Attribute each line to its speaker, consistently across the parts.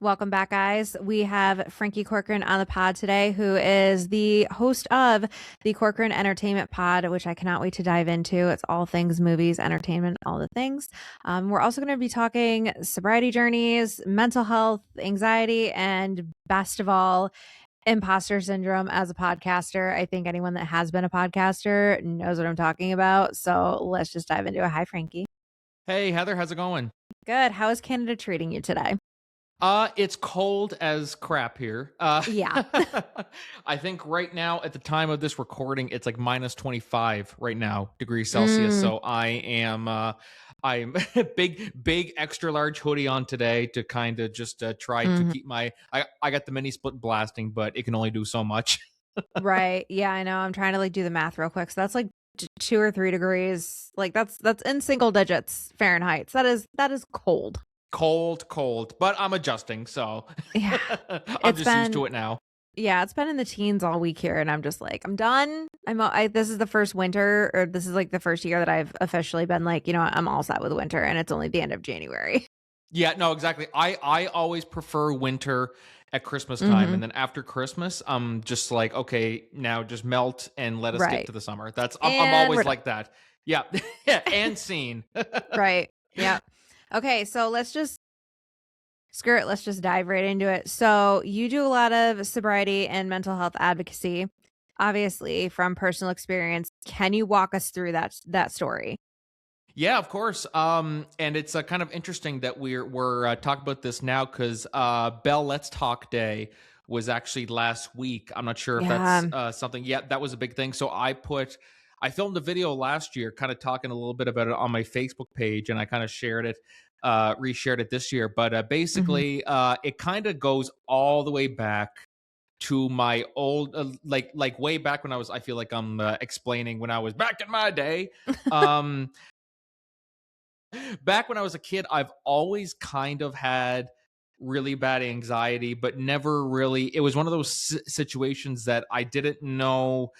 Speaker 1: Welcome back, guys. We have Frankie Corcoran on the pod today, who is the host of the Corcoran Entertainment Pod, which I cannot wait to dive into. It's all things movies, entertainment, all the things. We're also going to be talking sobriety journeys, mental health, anxiety, and best of all, imposter syndrome as a podcaster. I think anyone that has been a podcaster knows what I'm talking about. So let's just dive into it. Hi, Frankie.
Speaker 2: Hey, Heather, how's it going?
Speaker 1: Good. How is Canada treating you today?
Speaker 2: It's cold as crap here.
Speaker 1: Yeah.
Speaker 2: I think right now, at the time of this recording, it's like minus 25 right now degrees Celsius. So I'm big extra large hoodie on today to kind of just try to
Speaker 1: Mhm.
Speaker 2: keep I got the mini split blasting, but it can only do so much.
Speaker 1: Right. Yeah, I know. I'm trying to like do the math real quick. So that's like 2 or 3 degrees. Like that's in single digits Fahrenheit. So that is cold.
Speaker 2: Cold, but I'm adjusting, so
Speaker 1: Yeah.
Speaker 2: I'm
Speaker 1: It's
Speaker 2: just used
Speaker 1: been
Speaker 2: to it now.
Speaker 1: yeah, it's been in the teens all week here, and I'm just like, I'm done. This is the first winter, or this is like the first year that I've officially been like, I'm all set with winter, and it's only the end of January.
Speaker 2: Yeah, no, exactly. I always prefer winter at Christmas time,
Speaker 1: Hmm.
Speaker 2: and then after Christmas, I'm just like, okay, now just melt and let us get
Speaker 1: Right.
Speaker 2: to the summer. I'm
Speaker 1: And we're
Speaker 2: always
Speaker 1: done.
Speaker 2: like that. Yeah, yeah, and scene.
Speaker 1: Right. Yeah. Okay, so screw it, let's just dive right into it. So, you do a lot of sobriety and mental health advocacy, obviously from personal experience. Can you walk us through that story?
Speaker 2: Yeah, of course. And it's kind of interesting that we're talking about this now because Bell Let's Talk Day was actually last week. I'm not sure if that's
Speaker 1: Yeah.
Speaker 2: something. Yeah, that was a big thing. So I filmed a video last year, kind of talking a little bit about it on my Facebook page, and I kind of shared it, reshared it this year. But
Speaker 1: Mhm.
Speaker 2: basically, it kind of goes all the way back to my old, like way back when I feel like I'm explaining when I was back in my day. Um, Back when I was a kid, I've always kind of had really bad anxiety, but never really. It was one of those situations that I didn't know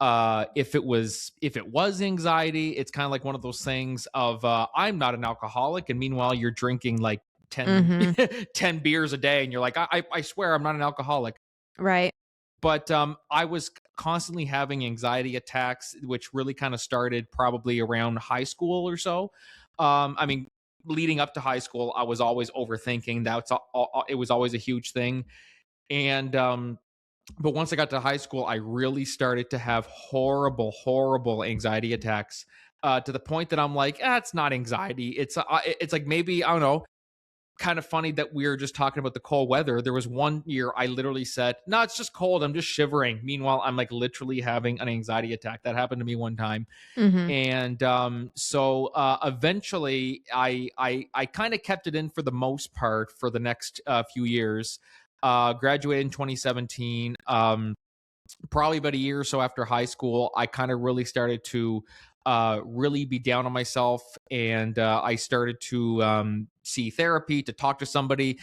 Speaker 2: if it was anxiety. It's kind of like one of those things of I'm not an alcoholic, and meanwhile you're drinking like 10,
Speaker 1: Mhm.
Speaker 2: 10 beers a day, and you're like, I swear I'm not an alcoholic.
Speaker 1: Right.
Speaker 2: But I was constantly having anxiety attacks, which really kind of started probably around high school or so. I mean, leading up to high school, I was always overthinking. It was always a huge thing. And but once I got to high school, I really started to have horrible anxiety attacks. To the point that I'm like, it's not anxiety. It's like maybe I don't know, kind of funny that we were just talking about the cold weather. There was one year I literally said, "No, it's just cold. I'm just shivering." Meanwhile, I'm like literally having an anxiety attack. That happened to me one time,
Speaker 1: Mhm.
Speaker 2: and eventually, I kind of kept it in for the most part for the next few years. Graduated in 2017. Probably about a year or so after high school, I kind of really started to really be down on myself, and I started to see therapy, to talk to somebody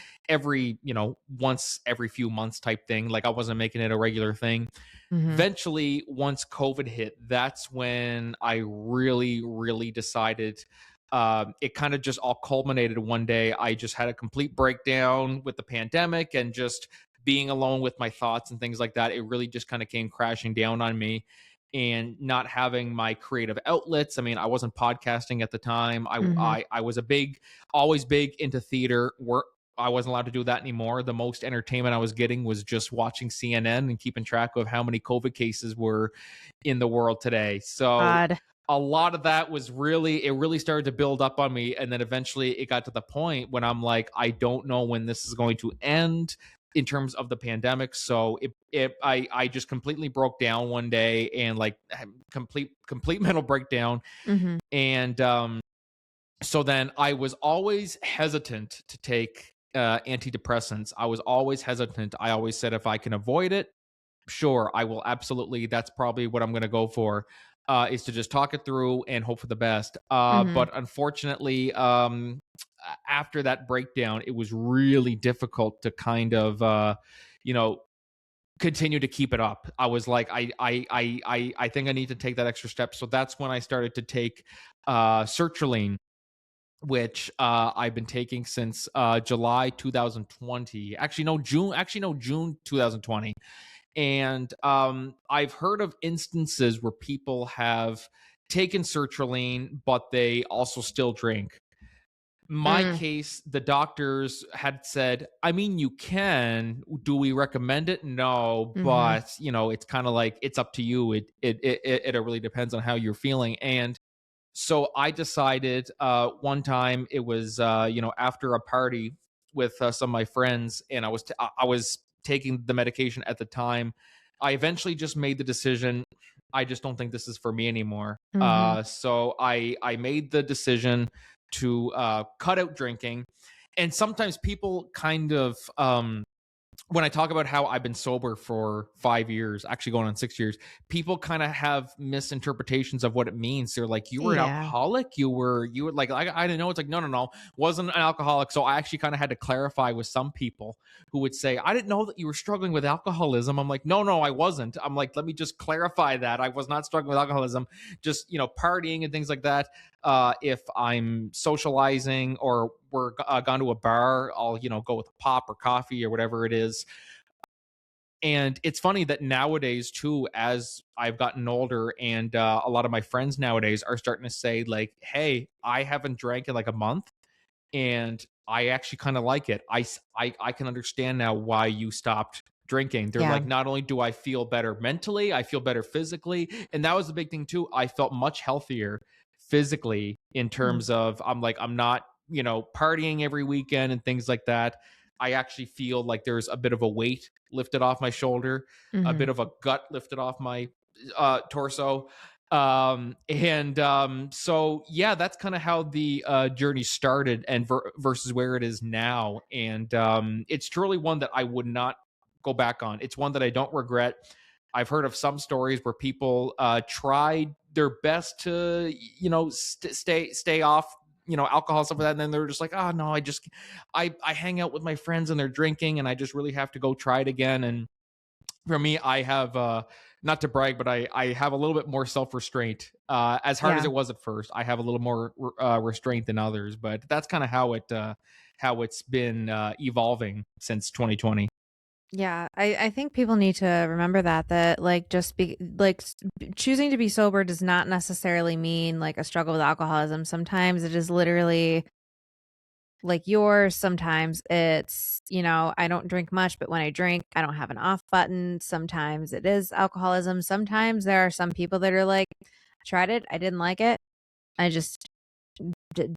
Speaker 2: once every few months type thing. Like I wasn't making it a regular thing.
Speaker 1: Mhm.
Speaker 2: Eventually, once COVID hit, that's when I really decided. It kind of just all culminated one day. I just had a complete breakdown with the pandemic and just being alone with my thoughts and things like that. It really just kind of came crashing down on me, and not having my creative outlets. I mean, I wasn't podcasting at the time. I
Speaker 1: Mhm.
Speaker 2: I, I was always big into theater. Work. I wasn't allowed to do that anymore. The most entertainment I was getting was just watching CNN and keeping track of how many COVID cases were in the world today. So
Speaker 1: God.
Speaker 2: a lot of that was really started to build up on me, and then eventually it got to the point when I'm like, I don't know when this is going to end in terms of the pandemic. So I just completely broke down one day, and like complete mental breakdown.
Speaker 1: Mhm.
Speaker 2: And so then I was always hesitant to take antidepressants. I was always hesitant. I always said, if I can avoid it, sure, I will absolutely. That's probably what I'm going to go for. Is to just talk it through and hope for the best.
Speaker 1: Mhm.
Speaker 2: But unfortunately, after that breakdown, it was really difficult to kind of, you know, continue to keep it up. I was like, I think I need to take that extra step. So that's when I started to take sertraline. which I've been taking since July 2020. Actually, no, June. Actually, no, June 2020. And I've heard of instances where people have taken sertraline, but they also still drink. My
Speaker 1: Mm,
Speaker 2: case, the doctors had said, I mean, you can. Do we recommend it? No,
Speaker 1: mhm,
Speaker 2: but it's kind of like it's up to you. It really depends on how you're feeling. And so I decided one time it was after a party with some of my friends, and I was taking the medication at the time. I eventually just made the decision. I just don't think this is for me anymore.
Speaker 1: mhm.
Speaker 2: So I made the decision to cut out drinking, and sometimes people kind of when I talk about how I've been sober for 5 years, actually going on 6 years, people kind of have misinterpretations of what it means. They're like, "You were an
Speaker 1: Yeah.
Speaker 2: alcoholic? You were like, I didn't know." It's like, no, no, no, wasn't an alcoholic. So I actually kind of had to clarify with some people who would say, "I didn't know that you were struggling with alcoholism." I'm like, "No, no, I wasn't." I'm like, "Let me just clarify that I was not struggling with alcoholism, just partying and things like that." If I'm socializing or we're gone to a bar, I'll go with a pop or coffee or whatever it is. And it's funny that nowadays too, as I've gotten older, and a lot of my friends nowadays are starting to say like, "Hey, I haven't drank in like a month, and I actually kind of like it. I can understand now why you stopped drinking." They're
Speaker 1: Yeah.
Speaker 2: like, not only do I feel better mentally, I feel better physically, and that was the big thing too. I felt much healthier physically in
Speaker 1: Mm,
Speaker 2: terms of I'm not partying every weekend and things like that. I actually feel like there's a bit of a weight lifted off my shoulder, a bit
Speaker 1: mhm.
Speaker 2: of a gut lifted off my torso. And So yeah, that's kind of how the journey started, and versus where it is now. And it's truly one that I would not go back on. It's one that I don't regret. I've heard of some stories where people tried their best to stay off alcohol, stuff like that, and then they're just like, oh no, I hang out with my friends and they're drinking, and I just really have to go try it again. And for me, I have not to brag, but I have a little bit more self-restraint. As hard as
Speaker 1: Yeah.
Speaker 2: it was at first, I have a little more restraint than others, but that's kind of how it's been evolving since 2020.
Speaker 1: Yeah, I think people need to remember that like just be like choosing to be sober does not necessarily mean like a struggle with alcoholism. Sometimes it is literally like yours. Sometimes it's, I don't drink much, but when I drink, I don't have an off button. Sometimes it is alcoholism. Sometimes there are some people that are like, I tried it, I didn't like it. I just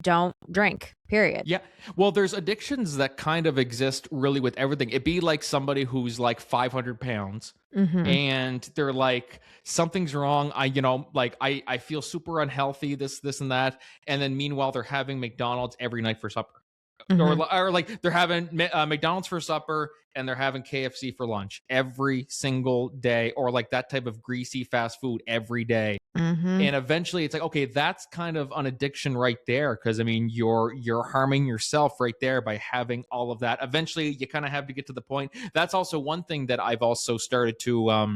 Speaker 1: don't drink. Period.
Speaker 2: Yeah. Well, there's addictions that kind of exist really with everything. It'd be like somebody who's like 500 pounds
Speaker 1: Mhm.
Speaker 2: and they're like, something's wrong. I feel super unhealthy, this and that. And then meanwhile, they're having McDonald's every night for supper.
Speaker 1: Mhm.
Speaker 2: Or like they're having McDonald's for supper and they're having KFC for lunch every single day, or like that type of greasy fast food every day.
Speaker 1: Mhm.
Speaker 2: And eventually it's like, okay, that's kind of an addiction right there, because I mean you're harming yourself right there by having all of that. Eventually you kind of have to get to the point. That's also one thing that I've also started to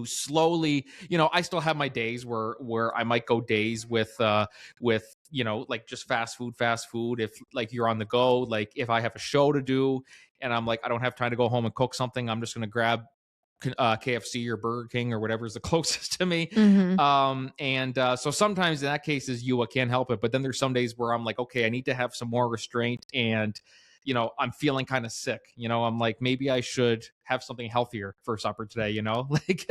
Speaker 2: slowly, I still have my days where I might go days with like just fast food, if like you're on the go, like if I have a show to do and I'm like I don't have time to go home and cook something, I'm just going to grab KFC or Burger King or whatever is the closest to me.
Speaker 1: Mhm.
Speaker 2: And So sometimes in that case is I can't help it. But then there's some days where I'm like, okay, I need to have some more restraint, and I'm feeling kind of sick. I'm like, maybe I should have something healthier for supper today. Like,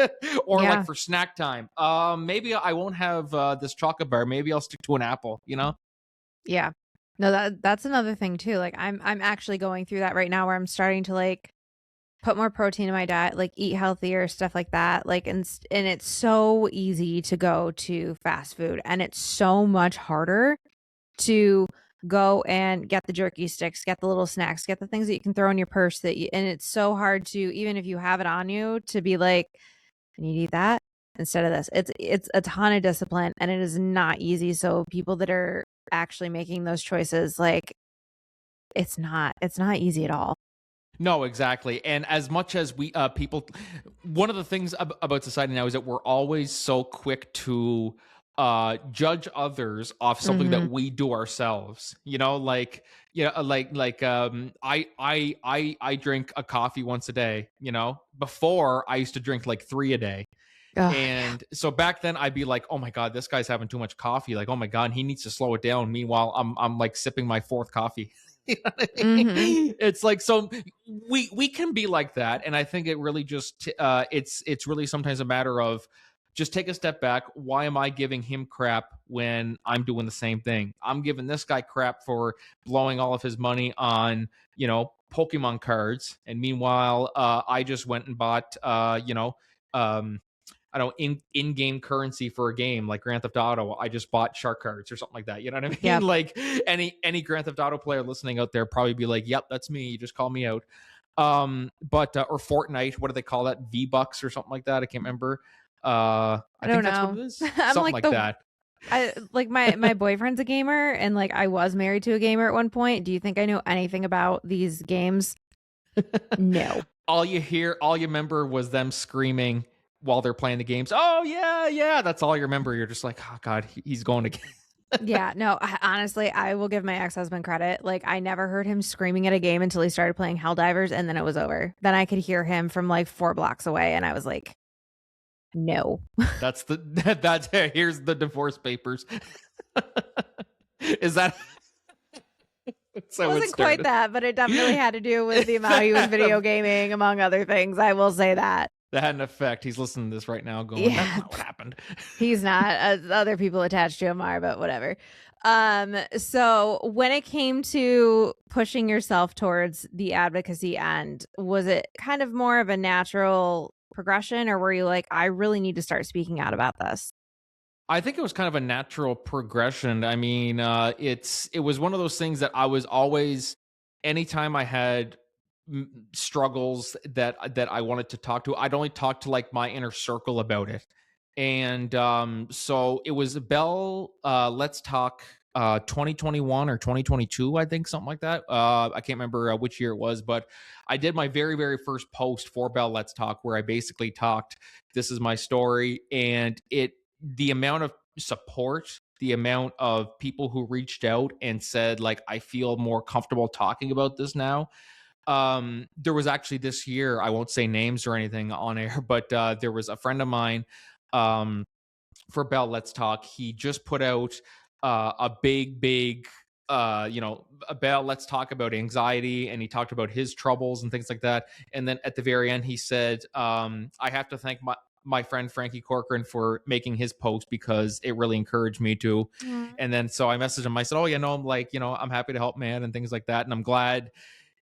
Speaker 2: or like
Speaker 1: Yeah.
Speaker 2: for snack time. Maybe I won't have this chocolate bar. Maybe I'll stick to an apple.
Speaker 1: Yeah. No, that's another thing too. Like I'm actually going through that right now where I'm starting to like put more protein in my diet, like eat healthier, stuff like that. Like and it's so easy to go to fast food and it's so much harder to go and get the jerky sticks, get the little snacks, get the things that you can throw in your purse and it's so hard to, even if you have it on you, to be like, I need to eat that instead of this. It's a ton of discipline and it is not easy. So people that are actually making those choices, like it's not easy at all.
Speaker 2: No, exactly. And as much as we people, one of the things about society now is that we're always so quick to judge others off something that
Speaker 1: Mhm.
Speaker 2: we do ourselves. I drink a coffee once a day. Before I used to drink like 3 a day.
Speaker 1: Oh, yeah.
Speaker 2: And so back then I'd be like, oh my God, this guy's having too much coffee. Like, oh my God, he needs to slow it down. Meanwhile, I'm like sipping my fourth coffee. You know what I
Speaker 1: Mhm.
Speaker 2: mean? It's like, so we can be like that. And I think it really just it's really sometimes a matter of just take a step back. Why am I giving him crap when I'm doing the same thing? I'm giving this guy crap for blowing all of his money on, Pokemon cards. And meanwhile, I just went and bought um I don't know, in-game currency for a game like Grand Theft Auto. I just bought shark cards or something like that. You know what I mean?
Speaker 1: Yep.
Speaker 2: Like any Grand Theft Auto player listening out there probably be like, "Yep, that's me. You just call me out." But or Fortnite, what do they call that? V-Bucks or something like that. I can't remember.
Speaker 1: I
Speaker 2: I think
Speaker 1: don't
Speaker 2: that's what
Speaker 1: know.
Speaker 2: it is.
Speaker 1: I'm
Speaker 2: Something
Speaker 1: like
Speaker 2: like that.
Speaker 1: I like my boyfriend's a gamer, and like I was married to a gamer at one point. Do you think I know anything about these games? No.
Speaker 2: All you remember was them screaming while they're playing the games. Oh yeah, yeah. That's all you remember. You're just like, oh God, he's going to.
Speaker 1: Yeah, no, honestly, I will give my ex-husband credit. Like, I never heard him screaming at a game until he started playing Helldivers, and then it was over. Then I could hear him from like 4 blocks away, and I was like, no.
Speaker 2: That's here's the divorce papers. Is that
Speaker 1: It
Speaker 2: how it
Speaker 1: wasn't quite
Speaker 2: started?
Speaker 1: that, but it definitely had to do with the amount he was video gaming, among other things. I will say that.
Speaker 2: That had an effect. He's listening to this right now going, that's
Speaker 1: Yeah,
Speaker 2: not what happened.
Speaker 1: he's not. Other people attached to him are, but whatever. So when it came to pushing yourself towards the advocacy end, was it kind of more of a natural progression, or were you like, I really need to start speaking out about this?
Speaker 2: I think it was kind of a natural progression. I mean, it was one of those things that I was always, anytime I had struggles that I wanted to talk to, I'd only talk to like my inner circle about it. And so it was Bell, Let's Talk 2021 or 2022, I think, something like that. I can't remember which year it was, but I did my very, very first post for Bell Let's Talk where I basically talked, this is my story. And the amount of support, the amount of people who reached out and said, like, I feel more comfortable talking about this now. There was actually this year, I won't say names or anything on air, but there was a friend of mine, um, for Bell Let's Talk. He just put out a big Bell Let's Talk about anxiety, and he talked about his troubles and things like that. And then at the very end, he said, I have to thank my friend Frankie Corcoran for making his post because it really encouraged me to.
Speaker 1: Mm.
Speaker 2: And then so I messaged him. I said, oh, I'm like, I'm happy to help, man, and things like that. And I'm glad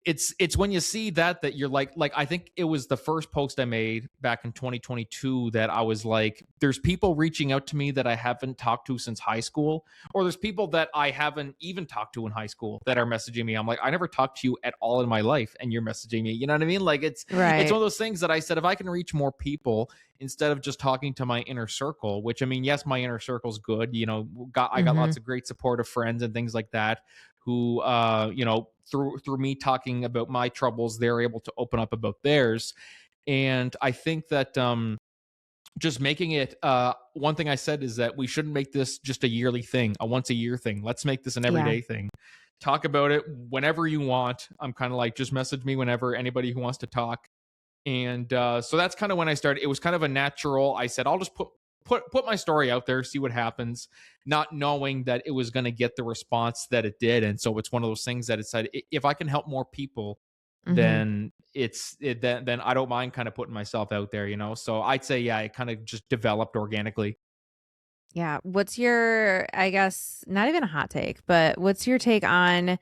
Speaker 2: it's when you see that you're like I think it was the first post I made back in 2022 that I was like, there's people reaching out to me that I haven't talked to since high school, or there's people that I haven't even talked to in high school that are messaging me. I'm like, I never talked to you at all in my life, and you're messaging me. You know what I mean? Like it's
Speaker 1: Right.
Speaker 2: one of those things that I said, if I can reach more people instead of just talking to my inner circle, which I mean, yes, my inner circle's good. I got
Speaker 1: Hmm.
Speaker 2: lots of great supportive friends and things like that who through me talking about my troubles, they're able to open up about theirs. And I think that just making it one thing I said is that we shouldn't make this just a yearly thing, a once a year thing. Let's make this an
Speaker 1: Yeah.
Speaker 2: everyday thing. Talk about it whenever you want. I'm kind of like, just message me whenever, anybody who wants to talk. And so that's kind of when I started. It was kind of a natural. I said, I'll just put my story out there, see what happens, not knowing that it was going to get the response that it did. And so it's one of those things that it said, if I can help more people,
Speaker 1: Hmm.
Speaker 2: then then I don't mind kind of putting myself out there, So I'd say, yeah, it kind of just developed organically.
Speaker 1: Yeah. What's your, I guess, not even a hot take, but what's your take on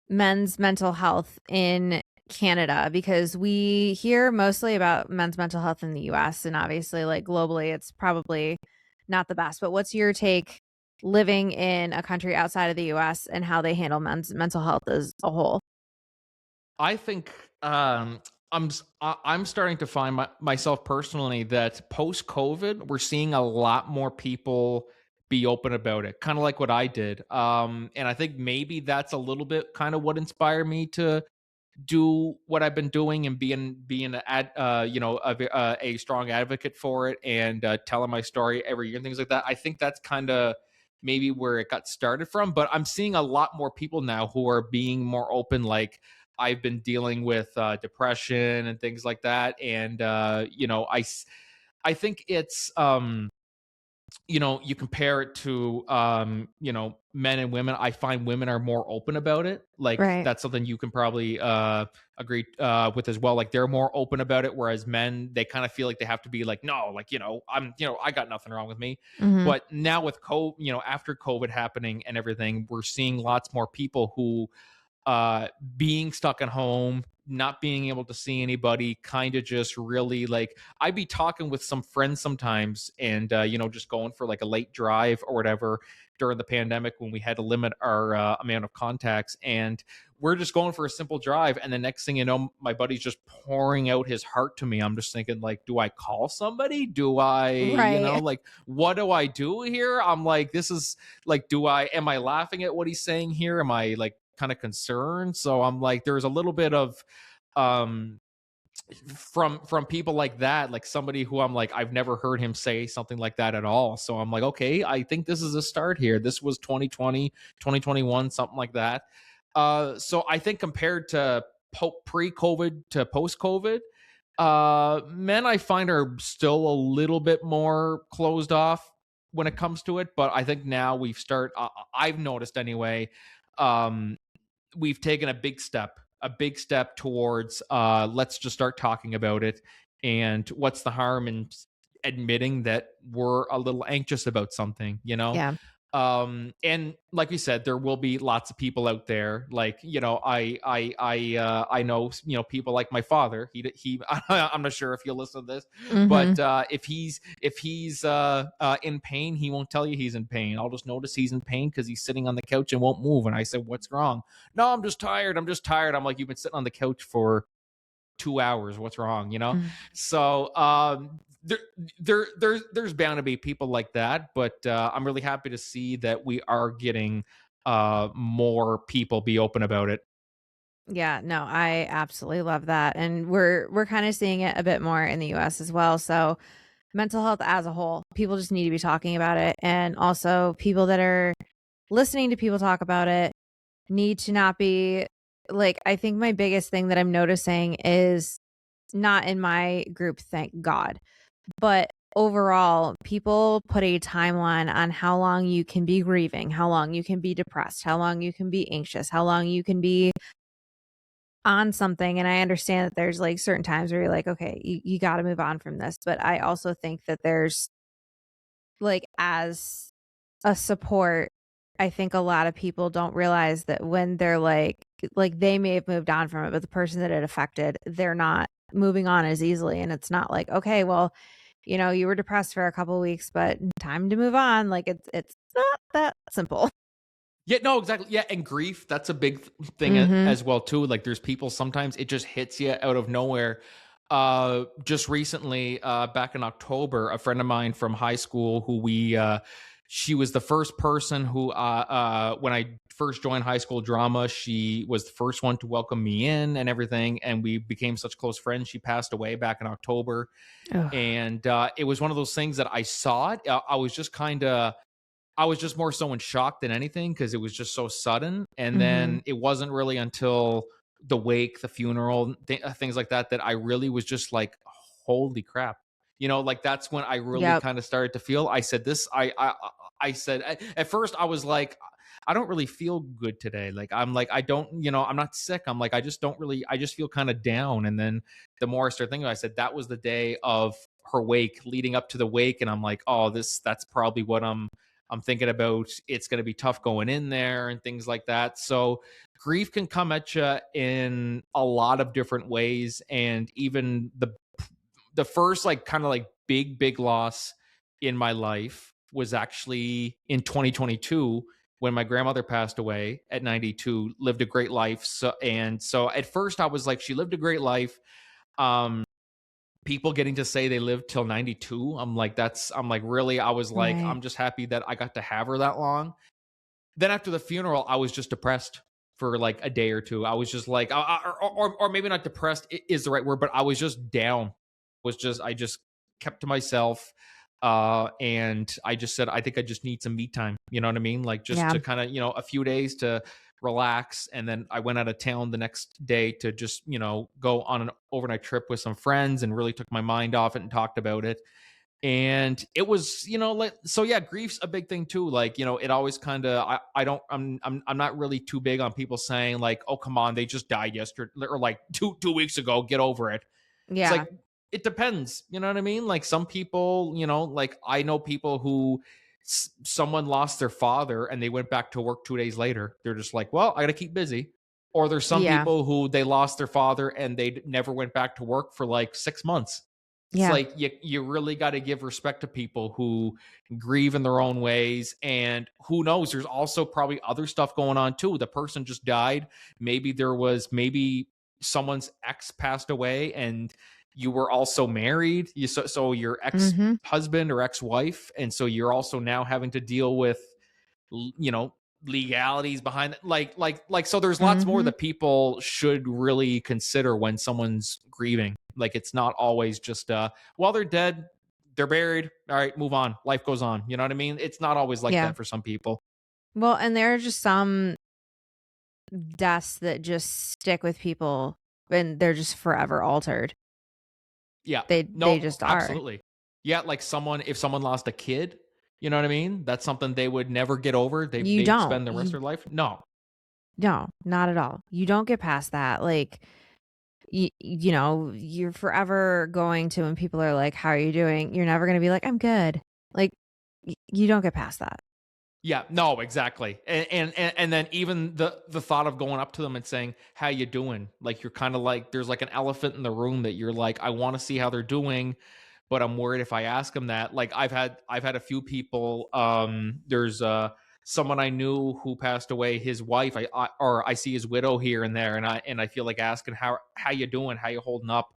Speaker 1: men's mental health in Canada? Because we hear mostly about men's mental health in the US, and obviously, like globally, it's probably not the best. But what's your take living in a country outside of the US and how they handle men's mental health as a whole?
Speaker 2: I think I'm starting to find myself personally that post COVID, we're seeing a lot more people be open about it, kind of like what I did. And I think maybe that's a little bit kind of what inspired me do what I've been doing and being a strong advocate for it, and telling my story every year and things like that. I think that's kind of maybe where it got started from. But I'm seeing a lot more people now who are being more open. Like, I've been dealing with depression and things like that, and I think it's you compare it to men and women. I find women are more open about it. Like,
Speaker 1: Right.
Speaker 2: that's something you can probably agree with as well. Like, they're more open about it, whereas men, they kind of feel like they have to be like, no, like, I got nothing wrong with me.
Speaker 1: Mhm.
Speaker 2: But now with COVID, after COVID happening and everything, we're seeing lots more people who uh being stuck at home, not being able to see anybody, kind of just really like, I'd be talking with some friends sometimes, and just going for like a late drive or whatever during the pandemic when we had to limit our amount of contacts, and we're just going for a simple drive, and the next thing you know, my buddy's just pouring out his heart to me. I'm just thinking, like, do I call somebody? Do I,
Speaker 1: Right.
Speaker 2: like, what do I do here? I'm like, this is like, am I laughing at what he's saying here? Am I like kind of concerned? So I'm like, there's a little bit of um from people like that, like somebody who I'm like, I've never heard him say something like that at all. So I'm like, okay, I think this is a start here. This was 2020, 2021, something like that. So I think compared to pre-COVID to post-COVID, men I find are still a little bit more closed off when it comes to it. But I think now I've noticed anyway, um, we've taken a big step towards let's just start talking about it. And what's the harm in admitting that we're a little anxious about something?
Speaker 1: Yeah.
Speaker 2: And like we said, there will be lots of people out there, like, I know, people like my father. He I'm not sure if you'll listen to this, but
Speaker 1: Mhm.
Speaker 2: if he's in pain, he won't tell you he's in pain. I'll just notice he's in pain because he's sitting on the couch and won't move, and I said, what's wrong? No, I'm just tired. I'm like, you've been sitting on the couch for 2 hours. What's wrong?
Speaker 1: Mm.
Speaker 2: So there's bound to be people like that, but I'm really happy to see that we are getting more people be open about it.
Speaker 1: Yeah, no, I absolutely love that. And we're kind of seeing it a bit more in the US as well. So mental health as a whole, people just need to be talking about it. And also people that are listening to people talk about it need to not be like, I think my biggest thing that I'm noticing is not in my group, thank God. But overall, people put a timeline on how long you can be grieving, how long you can be depressed, how long you can be anxious, how long you can be on something. And I understand that there's like certain times where you're like, okay, you got to move on from this. But I also think that there's like, as a support, I think a lot of people don't realize that when they're like they may have moved on from it, but the person that it affected, they're not moving on as easily. And it's not like, okay, well, you were depressed for a couple weeks, but time to move on. Like it's not that simple.
Speaker 2: Yeah, no, exactly. Yeah, and grief, that's a big thing
Speaker 1: Mhm.
Speaker 2: as well too. Like, there's people, sometimes it just hits you out of nowhere. Just recently, back in October, a friend of mine from high school, who she was the first person who when I first joined high school drama, she was the first one to welcome me in and everything, and we became such close friends. She passed away back in October,
Speaker 1: Ugh.
Speaker 2: and it was one of those things that I saw it. I was just more so in shock than anything, because it was just so sudden. And
Speaker 1: Mhm.
Speaker 2: then it wasn't really until the wake, the funeral, things like that, that I really was just like, holy crap. Like, that's when I really
Speaker 1: Yep.
Speaker 2: kind of started to feel. I said this. I said, at first I was like, I don't really feel good today. Like, I'm like, I don't, I'm not sick. I'm like, I just feel kind of down. And then the more I started thinking, I said that was the day of her wake, leading up to the wake. And I'm like, oh, that's probably what I'm thinking about. It's going to be tough going in there and things like that. So grief can come at you in a lot of different ways. And even the first, like, kind of like big loss in my life was actually in 2022, when my grandmother passed away at 92. Lived a great life. So at first I was like, she lived a great life. Um, People getting to say they lived till 92, I'm like, really? I was like,
Speaker 1: Right.
Speaker 2: I'm just happy that I got to have her that long. Then after the funeral, I was just depressed. for like a day or two. I was just like, or maybe not depressed is the right word, but I was just down. I just kept to myself. And I just said, I think I just need some me time. You know what I mean? Like just
Speaker 1: Yeah.
Speaker 2: to kind of, a few days to relax. And then I went out of town the next day to just, go on an overnight trip with some friends and really took my mind off it and talked about it. And it was, like, so yeah, grief's a big thing too. Like, it always kind of, I don't, I'm not really too big on people saying like, oh, come on, they just died yesterday or like two weeks ago, get over it. It's
Speaker 1: Yeah.
Speaker 2: like, it depends. You know what I mean? Like some people, like I know people who someone lost their father and they went back to work 2 days later. They're just like, well, I got to keep busy. Or there's some
Speaker 1: Yeah.
Speaker 2: people who they lost their father and they never went back to work for like 6 months. It's
Speaker 1: Yeah.
Speaker 2: like you really got to give respect to people who grieve in their own ways. And who knows, there's also probably other stuff going on too. The person just died. Maybe someone's ex passed away and you were also married. So your ex
Speaker 1: Mm-hmm.
Speaker 2: husband or ex wife. And so you're also now having to deal with, you know, legalities behind it. Like, so there's lots more
Speaker 1: Mm-hmm.
Speaker 2: that people should really consider when someone's grieving. Like, it's not always just, well, they're dead, they're buried. All right, move on. Life goes on. You know what I mean? It's not always like
Speaker 1: Yeah.
Speaker 2: that for some people.
Speaker 1: Well, and there are just some deaths that just stick with people and they're just forever altered.
Speaker 2: Yeah.
Speaker 1: They
Speaker 2: No,
Speaker 1: just are.
Speaker 2: absolutely. Yeah. Like if someone lost a kid, you know what I mean? That's something they would never get over.
Speaker 1: You
Speaker 2: They'd
Speaker 1: don't.
Speaker 2: spend the rest of
Speaker 1: You
Speaker 2: their life. No.
Speaker 1: no, not at all. You don't get past that. Like you know, you're forever going to when people are like, "How are you doing?" You're never going to be like, "I'm good." Like you don't get past that.
Speaker 2: Yeah, no, exactly. And then even the thought of going up to them and saying, "How you doing?" Like you're kind of like there's like an elephant in the room that you're like, I want to see how they're doing, but I'm worried if I ask them that. Like I've had a few people. There's someone I knew who passed away. His wife, I see his widow here and there, and I feel like asking how you doing, how you holding up,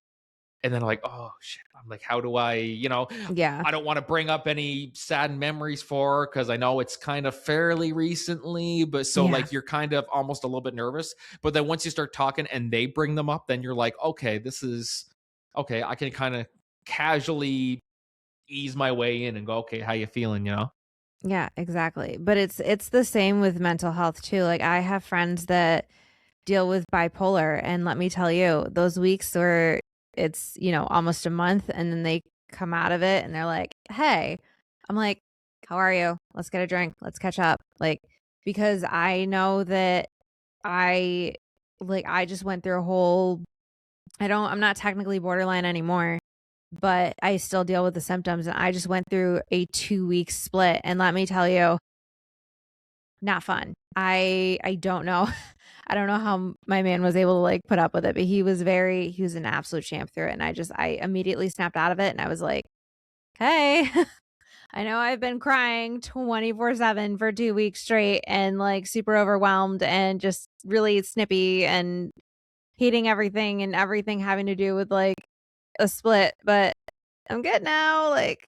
Speaker 2: and then like, oh shit, I'm like, how do I,
Speaker 1: Yeah.
Speaker 2: I don't want to bring up any sad memories for her because I know it's kind of fairly recently, but so
Speaker 1: Yeah.
Speaker 2: like you're kind of almost a little bit nervous. But then once you start talking and they bring them up, then you're like, okay, this is okay. I can kind of casually ease my way in and go, okay, how you feeling,
Speaker 1: Yeah, exactly. But it's the same with mental health too. Like I have friends that deal with bipolar and let me tell you, those weeks where it's, almost a month and then they come out of it and they're like, "Hey." I'm like, "How are you? Let's get a drink. Let's catch up." Like because I know that I I just went through a whole I'm not technically borderline anymore, but I still deal with the symptoms and I just went through a 2-week split and let me tell you, not fun. I don't know. I don't know how my man was able to like put up with it, but he was an absolute champ through it and I immediately snapped out of it and I was like, "Hey, I know I've been crying 24/7 for 2 weeks straight and like super overwhelmed and just really snippy and hating everything and everything having to do with like a split, but I'm good now." Like,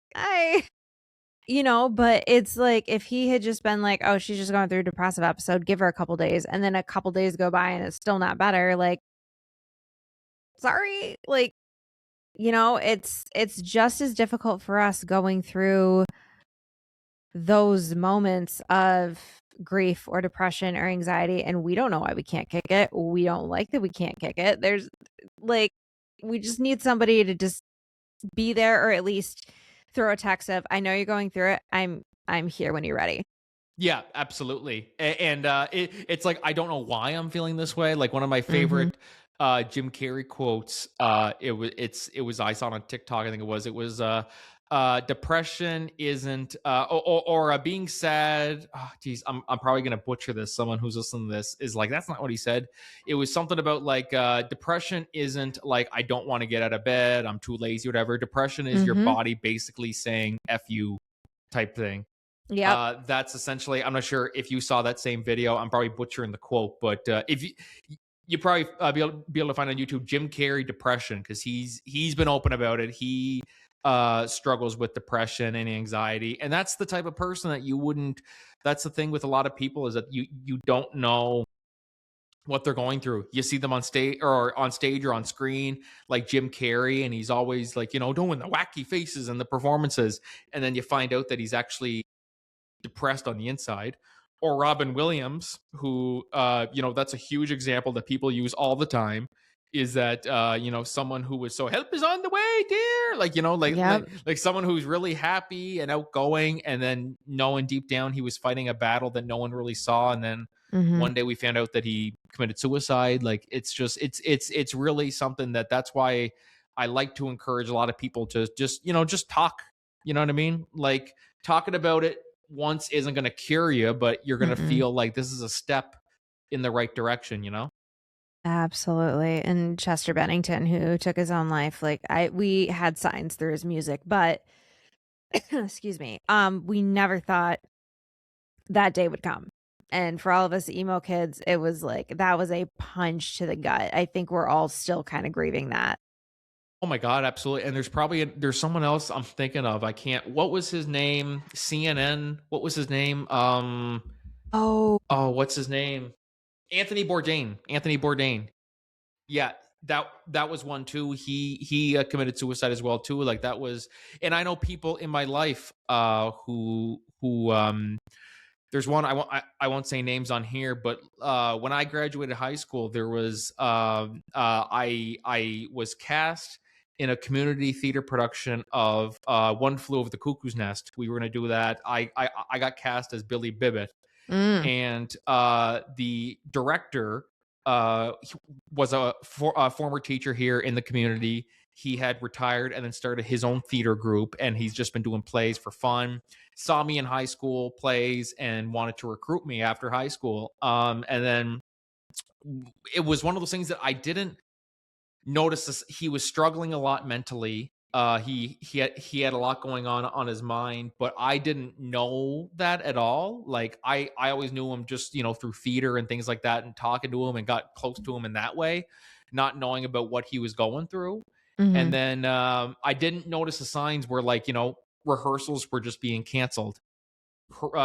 Speaker 1: but it's like if he had just been like, "Oh, she's just going through a depressive episode, give her a couple days," and then a couple days go by and it's still not better, like, sorry, like, it's just as difficult for us going through those moments of grief or depression or anxiety, and we don't know why we can't kick it. We don't like that we can't kick it. There's like, we just need somebody to just be there or at least throw a text of, "I know you're going through it. I'm here when you're ready."
Speaker 2: Yeah, absolutely. And it's like I don't know why I'm feeling this way. Like one of my
Speaker 1: Mhm.
Speaker 2: favorite Jim Carrey quotes. It was I saw it on TikTok. I think depression isn't or being sad. Oh, geez, I'm probably gonna butcher this. Someone who's listening to this is like, that's not what he said. It was something about like depression isn't like I don't want to get out of bed. I'm too lazy, whatever. Depression is your
Speaker 1: Mhm.
Speaker 2: body basically saying "f you" type thing.
Speaker 1: Yep.
Speaker 2: That's essentially. I'm not sure if you saw that same video. I'm probably butchering the quote, but if you probably be able to find on YouTube Jim Carrey depression because he's been open about it. He struggles with depression and anxiety, and that's the type of person that you wouldn't. That's the thing with a lot of people is that you don't know what they're going through. You see them on stage or on screen, like Jim Carrey, and he's always like, doing the wacky faces and the performances. And then you find out that he's actually depressed on the inside. Or Robin Williams, who, that's a huge example that people use all the time. Is that someone who was so help is on the way, dear,
Speaker 1: Yep.
Speaker 2: like someone who's really happy and outgoing, and then knowing deep down he was fighting a battle that no one really saw, and then
Speaker 1: Mm-hmm.
Speaker 2: one day we found out that he committed suicide. Like it's really something that's why I like to encourage a lot of people to just talk. You know what I mean? Like talking about it once isn't going to cure you, but you're going to
Speaker 1: Mm-mm.
Speaker 2: feel like this is a step in the right direction.
Speaker 1: Absolutely. And Chester Bennington, who took his own life, like we had signs through his music, but excuse me, we never thought that day would come. And for all of us emo kids, it was like that was a punch to the gut. I think we're all still kind of grieving that.
Speaker 2: Oh my god, absolutely. And there's someone else I'm thinking of. I can't. What was his name? CNN. What was his name?
Speaker 1: Oh,
Speaker 2: Oh, what's his name? Anthony Bourdain. Anthony Bourdain. Yeah, that was one too. He committed suicide as well too. Like that was, and I know people in my life who there's one I won't say names on here, but when I graduated high school, there was I was cast in a community theater production of One Flew Over the Cuckoo's Nest. We were going to do that. I got cast as Billy Bibbit,
Speaker 1: mm,
Speaker 2: and the director was a former teacher here in the community. He had retired and then started his own theater group, and he's just been doing plays for fun. Saw me in high school plays and wanted to recruit me after high school. And then it was one of those things that I didn't notice. He was struggling a lot mentally. He had a lot going on his mind, but I didn't know that at all. Like I always knew him just through theater and things like that, and talking to him and got close to him in that way, not knowing about what he was going through. And
Speaker 1: mm-hmm.
Speaker 2: then I didn't notice the signs where rehearsals were just being canceled.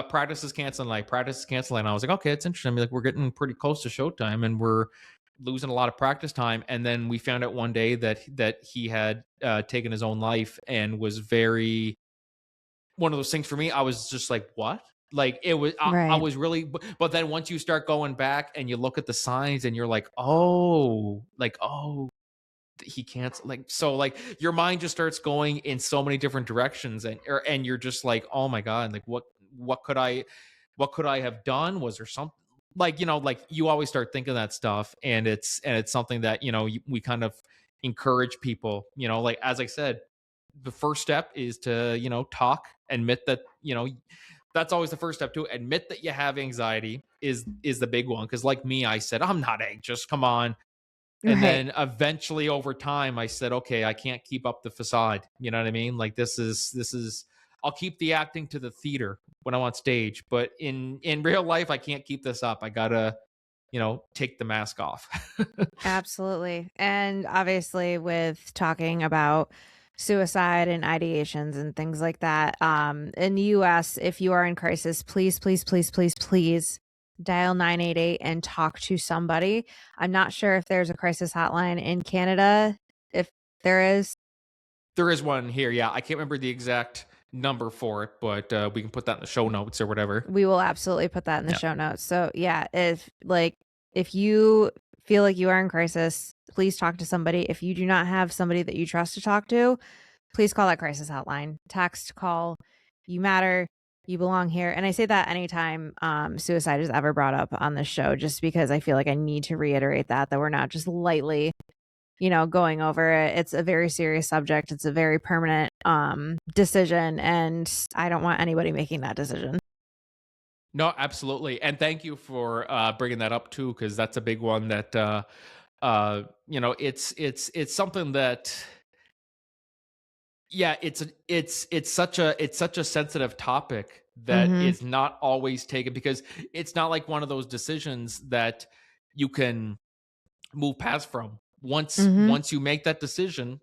Speaker 2: Practice is canceling, like practice is canceling. I was like, okay, it's interesting. I mean, like we're getting pretty close to showtime, and we're losing a lot of practice time. And then we found out one day that he had taken his own life, and was very one of those things for me. I was just like, what? Like it was, I
Speaker 1: Right.
Speaker 2: was really, but then once you start going back and you look at the signs, and you're like, oh, he can't, like, so like your mind just starts going in so many different directions, and you're just like, oh my god, like what could I what could I have done? Was there something, like you always start thinking that stuff, and it's something that we kind of encourage people, like as I said, the first step is to talk, admit that that's always the first step, to admit that you have anxiety is the big one, because like me, I said I'm not anxious, come on. And
Speaker 1: Right.
Speaker 2: then eventually over time I said, okay, I can't keep up the facade. You know what I mean? Like this is I'll keep the acting to the theater when I'm on stage, but in real life I can't keep this up. I gotta, take the mask off.
Speaker 1: Absolutely. And obviously, with talking about suicide and ideations and things like that, in the US, if you are in crisis, please, please, please, please, please dial 988 and talk to somebody. I'm not sure if there's a crisis hotline in Canada. If there is,
Speaker 2: There is one here. Yeah. I can't remember the exact number for it, but we can put that in the show notes or whatever.
Speaker 1: we will absolutely put that in the
Speaker 2: Yeah.
Speaker 1: show notes. So, yeah, if you feel like you are in crisis, please talk to somebody. If you do not have somebody that you trust to talk to, please call that crisis hotline. Text, call. You matter. You belong here. And I say that anytime suicide is ever brought up on this show, just because I feel like I need to reiterate that we're not just lightly, going over it. It's a very serious subject. It's a very permanent decision. And I don't want anybody making that decision.
Speaker 2: No, absolutely. And thank you for bringing that up too, because that's a big one that, it's something that, yeah, it's such a sensitive topic that
Speaker 1: Mm-hmm.
Speaker 2: is not always taken, because it's not like one of those decisions that you can move past from. once
Speaker 1: Mm-hmm.
Speaker 2: once you make that decision,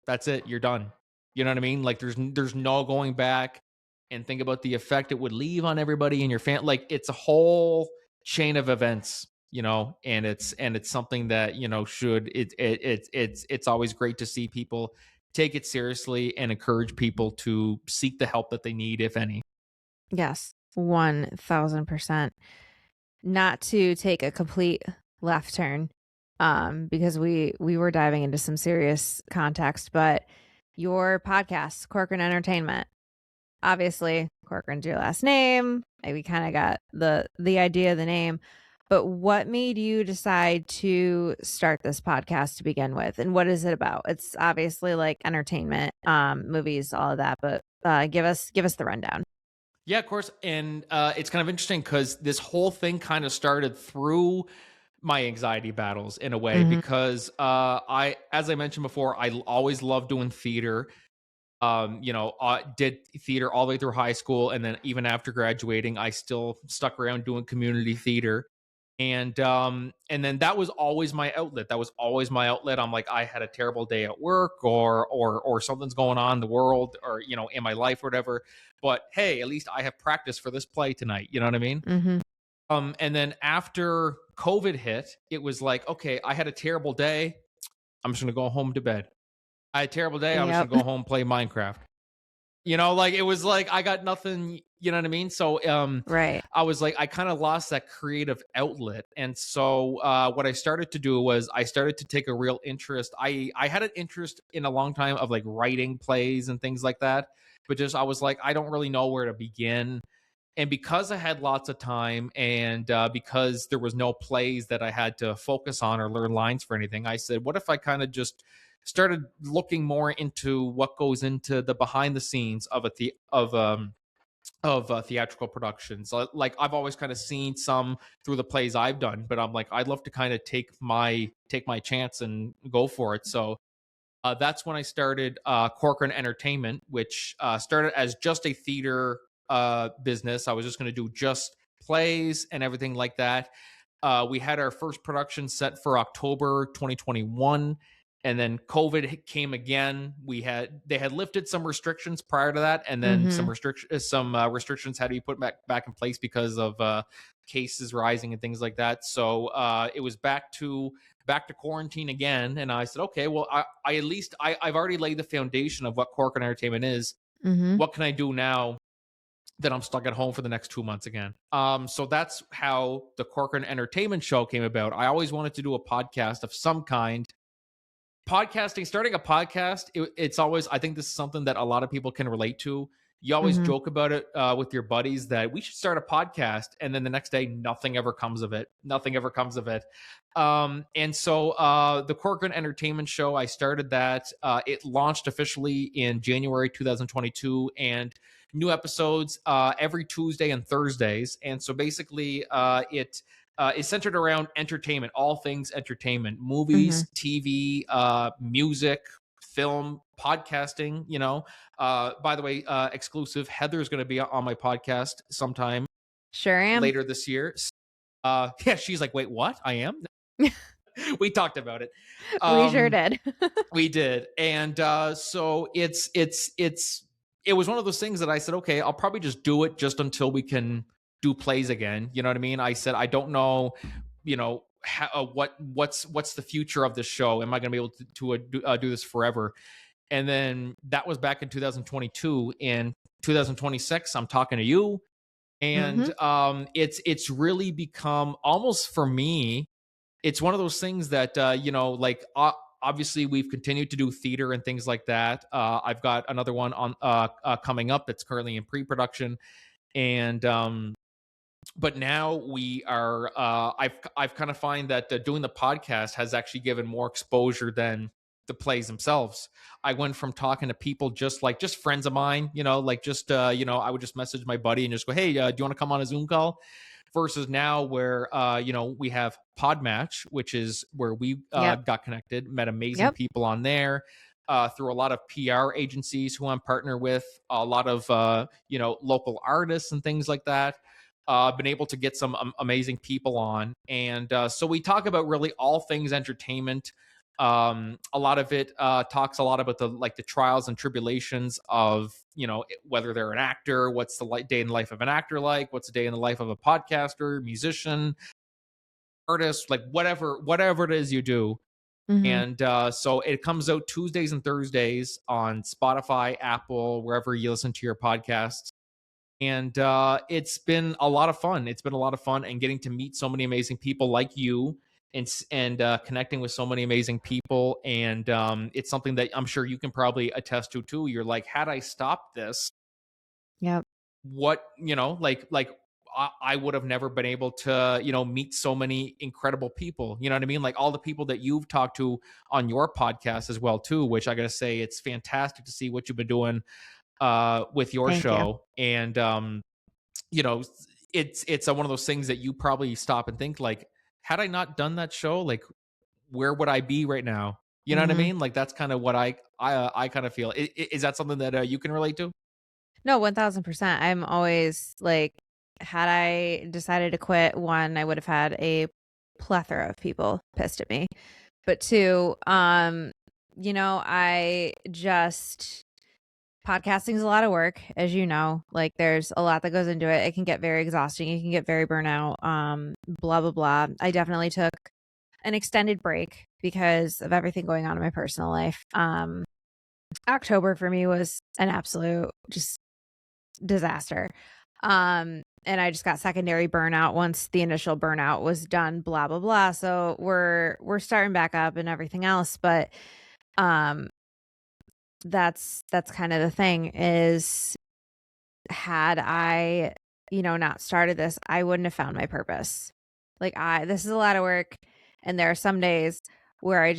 Speaker 2: that's it, you're done. You know what I mean? Like there's no going back and think about the effect it would leave on everybody in your family. Like it's a whole chain of events. and it's something that should it's always great to see people take it seriously and encourage people to seek the help that they need, if any.
Speaker 1: Yes, 1000%. Not to take a complete left turn, because we were diving into some serious context, but your podcast, Corcoran Entertainment, obviously Corcoran's your last name. We kind of got the idea of the name, but what made you decide to start this podcast to begin with, and what is it about? It's obviously like entertainment, movies, all of that, but give us the rundown.
Speaker 2: Yeah, of course. And it's kind of interesting because this whole thing kind of started through my anxiety battles in a way,
Speaker 1: Mhm.
Speaker 2: because as I mentioned before, I always loved doing theater. Did theater all the way through high school, and then even after graduating, I still stuck around doing community theater. And then that was always my outlet. That was always my outlet. I'm like, I had a terrible day at work, or something's going on in the world, or in my life or whatever. But hey, at least I have practice for this play tonight. You know what I mean?
Speaker 1: Mhm.
Speaker 2: And then after COVID hit, it was like, okay, I had a terrible day. I'm just gonna go home to bed. I had a terrible day. I'm just
Speaker 1: Yep.
Speaker 2: gonna go home, play Minecraft. Like it was like I got nothing, you know what I mean? So
Speaker 1: Right.
Speaker 2: I was like, I kind of lost that creative outlet. And so what I started to do was I started to take a real interest. I had an interest in a long time of like writing plays and things like that. But just I was like, I don't really know where to begin. And because I had lots of time, and because there was no plays that I had to focus on or learn lines for anything, I said, what if I kind of just started looking more into what goes into the behind the scenes of theatrical productions. Like I've always kind of seen some through the plays I've done, but I'm like, I'd love to kind of take my chance and go for it. So that's when I started Corcoran Entertainment, which started as just a theater business. I was just going to do just plays and everything like that. We had our first production set for October 2021, and then COVID came again. They had lifted some restrictions prior to that, and then
Speaker 1: Mhm.
Speaker 2: some restrictions had to be put back in place because of cases rising and things like that. So it was back to quarantine again, and I said, okay, well, I at least I've already laid the foundation of what Corcoran Entertainment is.
Speaker 1: Mhm.
Speaker 2: What can I do now that I'm stuck at home for the next 2 months again? So that's how the Corcoran Entertainment Show came about. I always wanted to do a podcast of some kind. Starting a podcast, it's always, I think this is something that a lot of people can relate to. You always
Speaker 1: Mhm.
Speaker 2: joke about it with your buddies that we should start a podcast, and then the next day nothing ever comes of it. Nothing ever comes of it. And so the Corcoran Entertainment Show, I started that. It launched officially in January 2022, and new episodes every Tuesday and Thursdays. And so basically it is centered around entertainment, all things entertainment,
Speaker 1: Mhm.
Speaker 2: movies, TV, music, film, podcasting. By the way, exclusive, Heather's going to be on my podcast sometime
Speaker 1: Sure am.
Speaker 2: later this year. Yeah, she's like, wait, what? I am? We talked about it.
Speaker 1: We sure
Speaker 2: Um,
Speaker 1: did.
Speaker 2: we did. And so it was one of those things that I said, okay, I'll probably just do it just until we can do plays again. You know what I mean? I said, I don't know, what's the future of this show? Am I going to be able to do this forever? And then that was back in 2022. In 2026, I'm talking to you, and
Speaker 1: Mhm.
Speaker 2: it's really become, almost for me, it's one of those things that like obviously we've continued to do theater and things like that. I've got another one on coming up that's currently in pre-production, and but now we are I've kind of find that doing the podcast has actually given more exposure than the plays themselves. I went from talking to people just friends of mine, like just I would just message my buddy and just go, hey, do you want to come on a Zoom call, versus now where we have Podmatch, which is where we
Speaker 1: Yep.
Speaker 2: got connected, met amazing
Speaker 1: Yep.
Speaker 2: people on there, through a lot of PR agencies who I'm partner with, a lot of local artists and things like that. Been able to get some amazing people on, and so we talk about really all things entertainment. A lot of it talks a lot about the trials and tribulations of whether they're an actor, what's the day in the life of an actor like, what's the day in the life of a podcaster, musician, artist, like whatever it is you do.
Speaker 1: Mhm.
Speaker 2: And so it comes out Tuesdays and Thursdays on Spotify, Apple, wherever you listen to your podcasts. And it's been a lot of fun. It's been a lot of fun, and getting to meet so many amazing people like you, and connecting with so many amazing people. And it's something that I'm sure you can probably attest to too. You're like, had I stopped this,
Speaker 1: Yep.
Speaker 2: what, like I would have never been able to, meet so many incredible people. You know what I mean? Like all the people that you've talked to on your podcast as well too, which I gotta say, it's fantastic to see what you've been doing with your
Speaker 1: Thank you.
Speaker 2: show. And you know, it's one of those things that you probably stop and think like, had I not done that show, like where would I be right now? You know what I
Speaker 1: Mhm.
Speaker 2: mean? Like that's kind of what I kind of feel. Is that something that you can relate to?
Speaker 1: No, 1000%. I'm always like, had I decided to quit, one, I would have had a plethora of people pissed at me. But two, I just podcasting is a lot of work, as you know. Like there's a lot that goes into it. It can get very exhausting. You can get very burnout. Blah blah blah. I definitely took an extended break because of everything going on in my personal life. October for me was an absolute just disaster. And I just got secondary burnout once the initial burnout was done, blah blah blah. So we're starting back up and everything else, but um that's kind of the thing is, had I, not started this, I wouldn't have found my purpose. Like this is a lot of work, and there are some days where I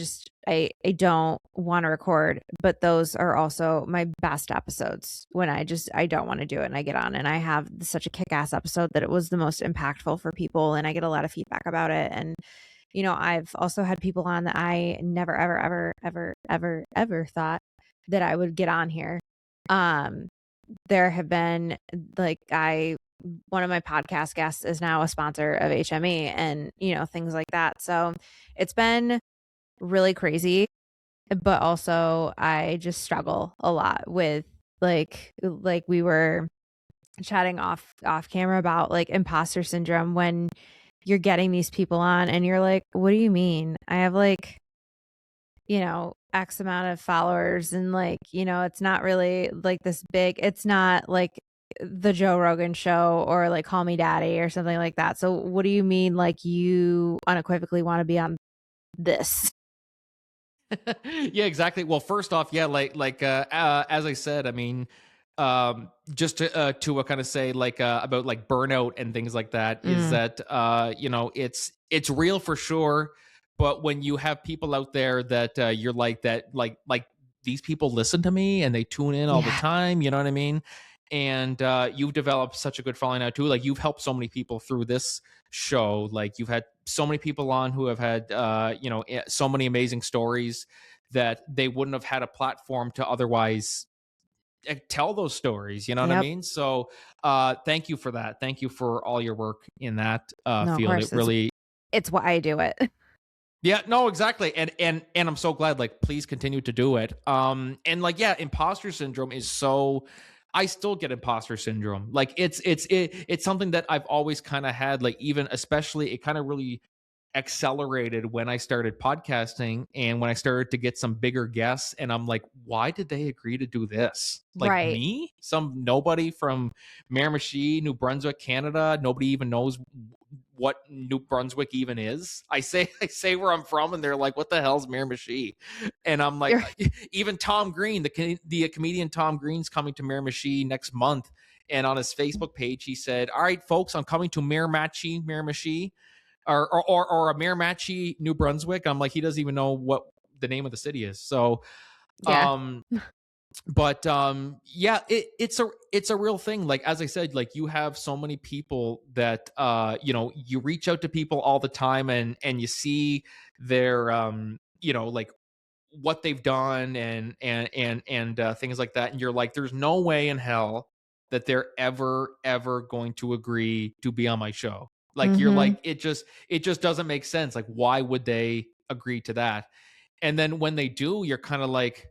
Speaker 1: don't want to record, but those are also my best episodes when I don't want to do it and I get on and I have such a kick-ass episode that it was the most impactful for people and I get a lot of feedback about it. And I've also had people on that I never ever ever ever ever ever thought that I would get on here. Um there have been like I one of my podcast guests is now a sponsor of HME and things like that. So it's been really crazy, but also I just struggle a lot with like we were chatting off camera about like imposter syndrome when you're getting these people on and you're like, what do you mean? I have like, X amount of followers and like, it's not really like this big, it's not like the Joe Rogan show or like Call Me Daddy or something like that. So what do you mean like you unequivocally want to be on this?
Speaker 2: Yeah, exactly. Well, first off, yeah, as I said, I mean, just to kind of say like about like burnout and things like that, is
Speaker 1: Mm,
Speaker 2: that it's real for sure. But when you have people out there that you're like that, like these people listen to me and they tune in all the
Speaker 1: yeah.
Speaker 2: time, you know what I mean? And you've developed such a good following out too. Like you've helped so many people through this show. Like you've had so many people on who have had so many amazing stories that they wouldn't have had a platform to otherwise tell those stories. You know what I
Speaker 1: Yep.
Speaker 2: mean? So thank you for that. Thank you for all your work in that
Speaker 1: No, of
Speaker 2: field. It
Speaker 1: course
Speaker 2: really,
Speaker 1: it's why I do it.
Speaker 2: yeah, no, exactly. And I'm so glad, like, please continue to do it. And like, yeah, imposter syndrome is so, I still get imposter syndrome. Like it's something that I've always kind of had, like, even especially it kind of really accelerated when I started podcasting and when I started to get some bigger guests. And I'm like, why did they agree to do this? Like
Speaker 1: Right.
Speaker 2: me, some nobody from Miramichi, New Brunswick, Canada. Nobody even knows what New Brunswick even is. I say where I'm from, and they're like, "What the hell's Miramichi?" And I'm like,
Speaker 1: You're
Speaker 2: even Tom Green, the comedian Tom Green's coming to Miramichi next month, and on his Facebook page, he said, "All right, folks, I'm coming to Miramichi, or a Miramichi, New Brunswick." I'm like, he doesn't even know what the name of the city is. So,
Speaker 1: yeah.
Speaker 2: um, but yeah, it's a real thing. Like as I said, like you have so many people that you reach out to people all the time, and you see their like what they've done, and things like that, and you're like, there's no way in hell that they're ever going to agree to be on my show. Like you're
Speaker 1: Mhm.
Speaker 2: like, it just doesn't make sense. Like why would they agree to that? And then when they do, you're kind of like,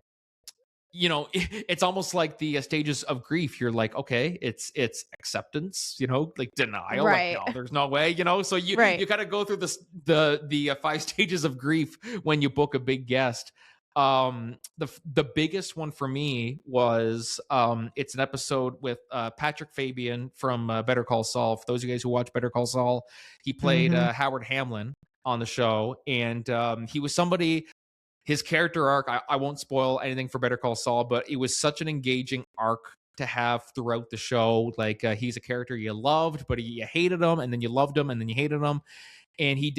Speaker 2: it's almost like the stages of grief. You're like, okay, it's acceptance, like denial, like
Speaker 1: Right.
Speaker 2: no, there's no way, so you
Speaker 1: Right.
Speaker 2: you kind of go through this the 5 stages of grief when you book a big guest. The biggest one for me was it's an episode with Patrick Fabian from Better Call Saul. For those of you guys who watch Better Call Saul, he played
Speaker 1: Mhm.
Speaker 2: Howard Hamlin on the show, and he was somebody. His character arc, I won't spoil anything for Better Call Saul, but it was such an engaging arc to have throughout the show. Like he's a character you loved, but you hated him, and then you loved him, and then you hated him. And he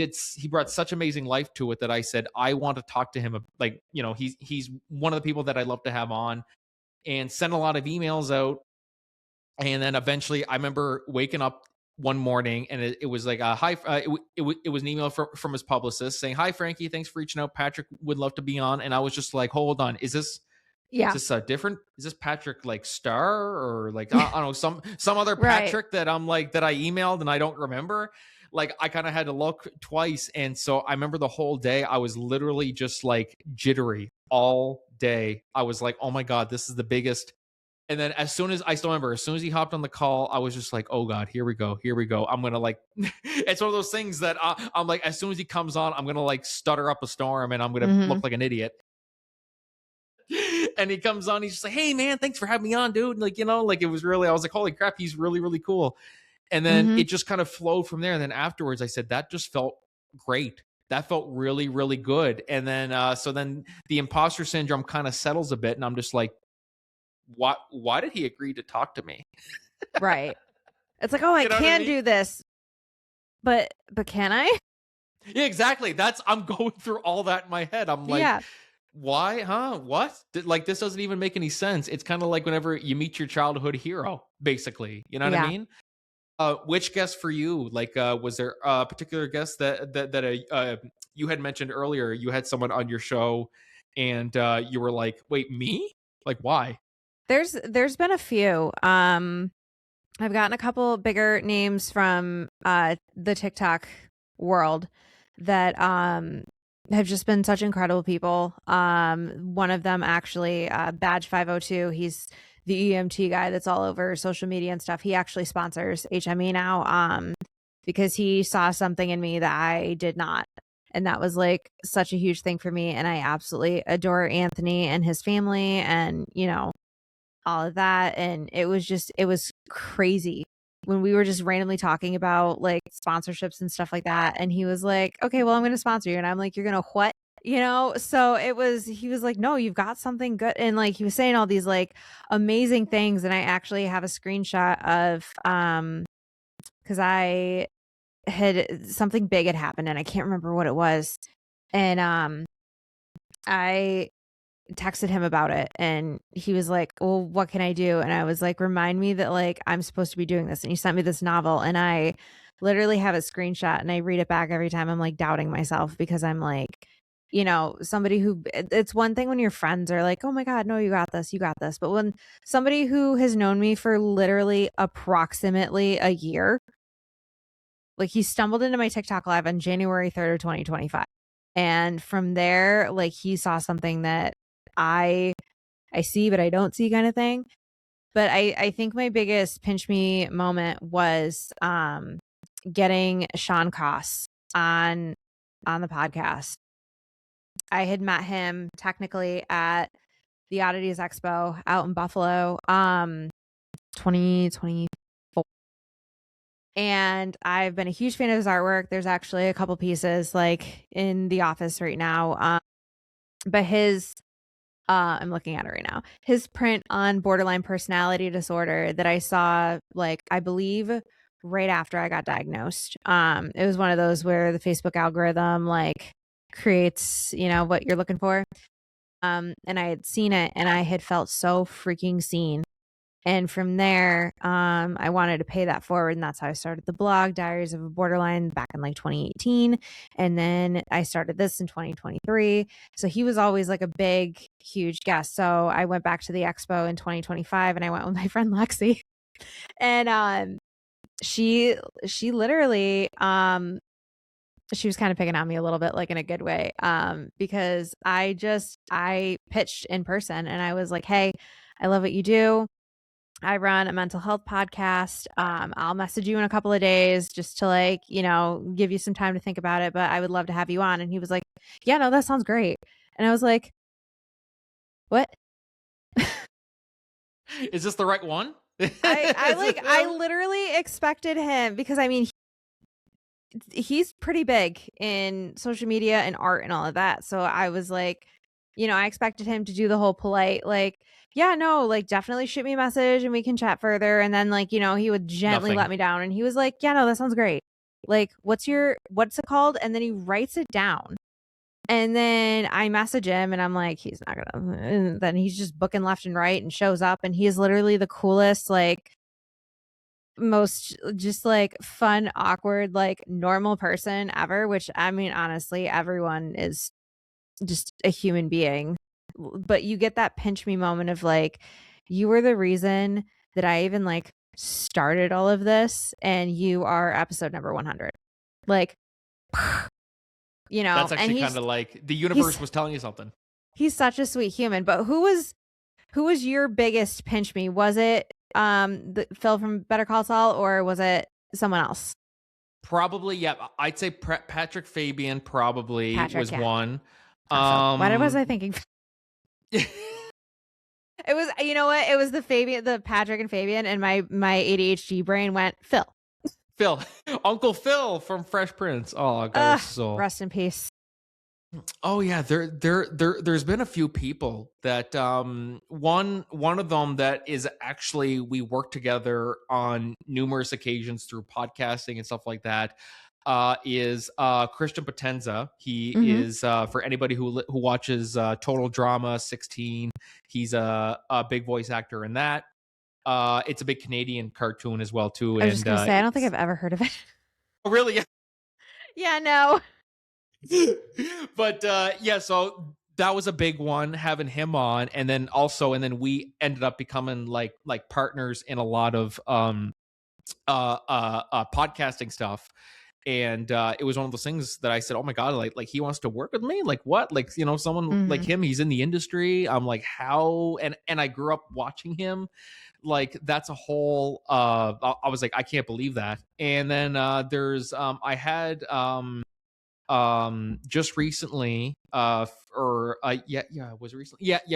Speaker 2: brought such amazing life to it that I said I want to talk to him. Like, he's one of the people that I love to have on, and send a lot of emails out. And then eventually, I remember waking up one morning, and it was like a hi. It was an email from his publicist saying, "Hi Frankie, thanks for reaching out. Patrick would love to be on." And I was just like, "Hold on, is this
Speaker 1: Yeah.
Speaker 2: a different? Is this Patrick like Star, or like I don't know, some other
Speaker 1: Right.
Speaker 2: Patrick that I'm like that I emailed and I don't remember?" Like I kind of had to look twice, and so I remember the whole day I was literally just like jittery all day. I was like, "Oh my god, this is the biggest." And then as soon as I still remember, as soon as he hopped on the call, I was just like, "Oh God, here we go, here we go." I'm gonna like, it's one of those things that I'm like, as soon as he comes on, I'm gonna like stutter up a storm, and I'm gonna
Speaker 1: Mhm.
Speaker 2: look like an idiot. And he comes on, he's just like, "Hey man, thanks for having me on, dude." Like, like it was really, I was like, "Holy crap, he's really, really cool." And then
Speaker 1: Mhm.
Speaker 2: it just kind of flowed from there. And then afterwards, I said, "That just felt great. That felt really, really good." And then, so then the imposter syndrome kind of settles a bit, and I'm just like, why did he agree to talk to me?
Speaker 1: Right. It's like, "Oh, I
Speaker 2: You know what I
Speaker 1: can
Speaker 2: mean?
Speaker 1: do this, but can I?"
Speaker 2: Yeah, exactly. I'm going through all that in my head. I'm like,
Speaker 1: Yeah.
Speaker 2: why? Huh? What? Like, this doesn't even make any sense. It's kind of like whenever you meet your childhood hero, basically. You know what I
Speaker 1: Yeah.
Speaker 2: mean? Which guest for you? Like, was there a particular guest that you had mentioned earlier? You had someone on your show, and you were like, "Wait, me? Like, why?"
Speaker 1: There's been a few. I've gotten a couple bigger names from the TikTok world that have just been such incredible people. One of them actually, Badge 502, he's the EMT guy that's all over social media and stuff. He actually sponsors HME now because he saw something in me that I did not. And that was like such a huge thing for me. And I absolutely adore Anthony and his family and, all of that. And it was crazy when we were just randomly talking about like sponsorships and stuff like that. And he was like, "Okay, well, I'm going to sponsor you." And I'm like, "You're going to what?" So he was like, "No, you've got something good." And like, he was saying all these like amazing things. And I actually have a screenshot of, cause I had something big had happened and I can't remember what it was. And, I texted him about it and he was like, "Well, what can I do?" And I was like, "Remind me that like I'm supposed to be doing this." And he sent me this novel and I literally have a screenshot and I read it back every time I'm like doubting myself because I'm like, somebody who it's one thing when your friends are like, "Oh my God, no, you got this, you got this." But when somebody who has known me for literally approximately a year, like he stumbled into my TikTok live on January 3rd of 2025. And from there, like he saw something that I I see but I don't see kind of thing. But I think my biggest pinch me moment was getting Sean Koss on the podcast. I had met him technically at the Oddities Expo out in Buffalo 2024. And I've been a huge fan of his artwork. There's actually a couple pieces like in the office right now. But his I'm looking at it right now. His print on borderline personality disorder that I saw, like, I believe right after I got diagnosed. It was one of those where the Facebook algorithm like creates, what you're looking for. And I had seen it and I had felt so freaking seen. And from there, I wanted to pay that forward. And that's how I started the blog, Diaries of a Borderline, back in like 2018. And then I started this in 2023. So he was always like a big, huge guest. So I went back to the expo in 2025 and I went with my friend Lexi. And she literally she was kind of picking on me a little bit, like in a good way, because I pitched in person and I was like, hey, I love what you do. I run a mental health podcast. I'll message you in a couple of days just to like, give you some time to think about it, but I would love to have you on. And he was like, yeah, no, that sounds great. And I was like, what?
Speaker 2: Is this the right one?
Speaker 1: I literally expected him because I mean, he's pretty big in social media and art and all of that. So I was like, I expected him to do the whole polite, like, yeah, no, like definitely shoot me a message and we can chat further. And then like, he would gently
Speaker 2: Nothing.
Speaker 1: let me down. And he was like, yeah, no, that sounds great. Like, what's it called? And then he writes it down. And then I message him and I'm like, he's not gonna, and then he's just booking left and right and shows up and he is literally the coolest, like most just like fun, awkward, like normal person ever, which I mean, honestly, everyone is just a human being. But you get that pinch me moment of like, you were the reason that I even like started all of this and you are episode number 100. Like,
Speaker 2: That's
Speaker 1: and
Speaker 2: actually kind of like the universe was telling you something.
Speaker 1: He's such a sweet human. But who was your biggest pinch me? Was it the Phil from Better Call Saul or was it someone else?
Speaker 2: Probably, yeah. I'd say Patrick Fabian probably was one.
Speaker 1: What was I thinking? It was, you know what? It was the Patrick and Fabian, and my ADHD brain went Phil.
Speaker 2: Uncle Phil from Fresh Prince. Oh, God, so
Speaker 1: rest in peace.
Speaker 2: Oh yeah, there's been a few people that one of them that is actually we work together on numerous occasions through podcasting and stuff like that. Is Christian Potenza. He is for anybody who watches Total Drama 16. He's a big voice actor in that. It's a big Canadian cartoon as well too.
Speaker 1: I was just gonna say I don't think I've ever heard of it.
Speaker 2: Oh really?
Speaker 1: Yeah, no.
Speaker 2: But yeah, so that was a big one having him on, and then we ended up becoming like partners in a lot of podcasting stuff. And it was one of those things that I said, oh my God, like he wants to work with me, like what, like someone like him, he's in the industry. I'm like, how? And I grew up watching him. Like that's a whole I was like, I can't believe that. And then there's I had just recently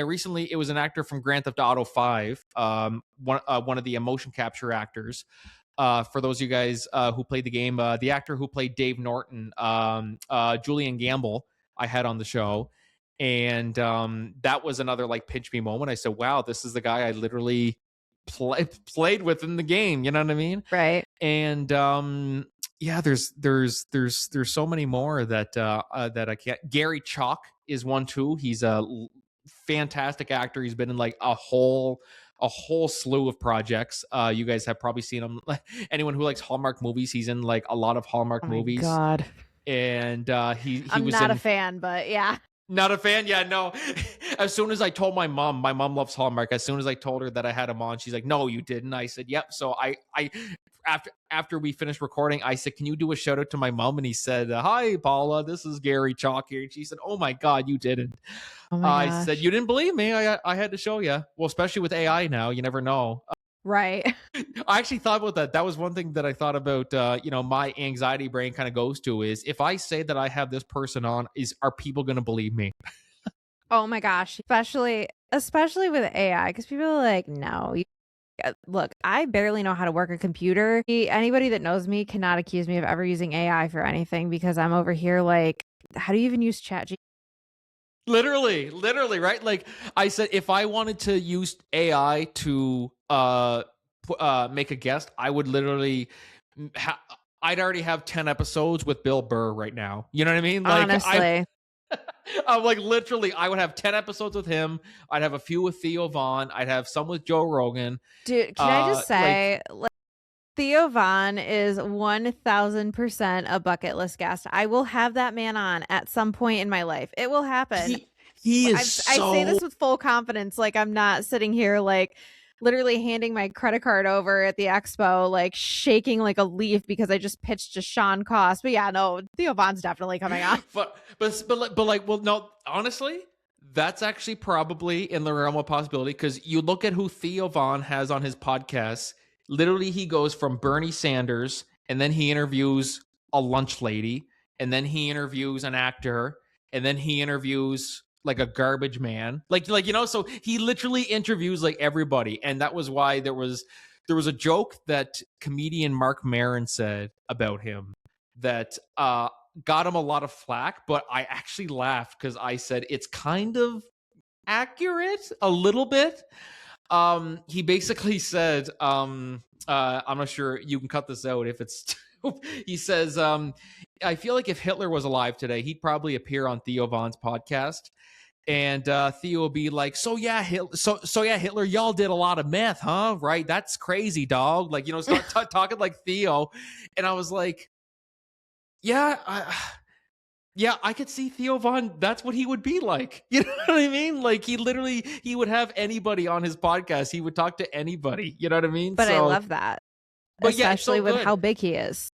Speaker 2: recently it was an actor from Grand Theft Auto 5, one of the motion capture actors. For those of you guys who played the game, the actor who played Dave Norton, Julian Gamble, I had on the show. And that was another like pinch me moment. I said, wow, this is the guy I literally played with in the game, you know what I mean?
Speaker 1: Right.
Speaker 2: And yeah, there's so many more that that I can't. Gary Chalk is one too. He's a fantastic actor. He's been in like a whole slew of projects. You guys have probably seen him. Anyone who likes Hallmark movies, he's in like a lot of Hallmark movies.
Speaker 1: God.
Speaker 2: And
Speaker 1: I'm was not a fan, but yeah.
Speaker 2: Not a fan? Yeah, no. As soon as I told my mom loves Hallmark. As soon as I told her that I had him on, she's like, no, you didn't. I said, yep. So I after we finished recording, I said, can you do a shout out to my mom? And he said, hi, Paula, this is Gary Chalk here. And she said, oh my God, you didn't.
Speaker 1: Oh my
Speaker 2: I said, you didn't believe me. I had to show you. Well, especially with AI now, you never know.
Speaker 1: Right.
Speaker 2: I actually thought about that. That was one thing that I thought about, my anxiety brain kind of goes to is if I say that I have this person on, are people going to believe me?
Speaker 1: Oh my gosh. Especially with AI, because people are like, no, look, I barely know how to work a computer. Anybody that knows me cannot accuse me of ever using AI for anything because I'm over here like, how do you even use ChatGPT?
Speaker 2: Literally, right? Like I said, if I wanted to use AI to make a guest, I would literally I'd already have 10 episodes with Bill Burr right now. You know what I mean? Like
Speaker 1: honestly.
Speaker 2: I'm like literally I would have 10 episodes with him. I'd have a few with Theo Vaughn. I'd have some with Joe Rogan.
Speaker 1: Dude, can I just say Theo Vaughn is 1000% a bucket list guest. I will have that man on at some point in my life. It will happen.
Speaker 2: He is
Speaker 1: I say this with full confidence. Like I'm not sitting here like literally handing my credit card over at the expo, like shaking like a leaf because I just pitched to Sean Cost. But yeah, no, Theo Von's definitely coming on.
Speaker 2: But like, well, no, honestly, that's actually probably in the realm of possibility, because you look at who Theo Von has on his podcast. Literally, he goes from Bernie Sanders, and then he interviews a lunch lady, and then he interviews an actor, and then he interviews like a garbage man, like so he literally interviews like everybody. And that was why there was a joke that comedian Mark Maron said about him that got him a lot of flack, but I actually laughed because I said it's kind of accurate a little bit. He basically said, I'm not sure you can cut this out if it's he says, I feel like if Hitler was alive today, he'd probably appear on Theo Von's podcast. And Theo will be like, so yeah, Hitler, y'all did a lot of meth, huh? Right? That's crazy, dog. Like, start talking like Theo. And I was like, yeah, I could see Theo Von. That's what he would be like. You know what I mean? Like, he would have anybody on his podcast. He would talk to anybody. You know what I mean?
Speaker 1: But I love that,
Speaker 2: but yeah, it's
Speaker 1: especially
Speaker 2: so
Speaker 1: with
Speaker 2: good.
Speaker 1: how big he is.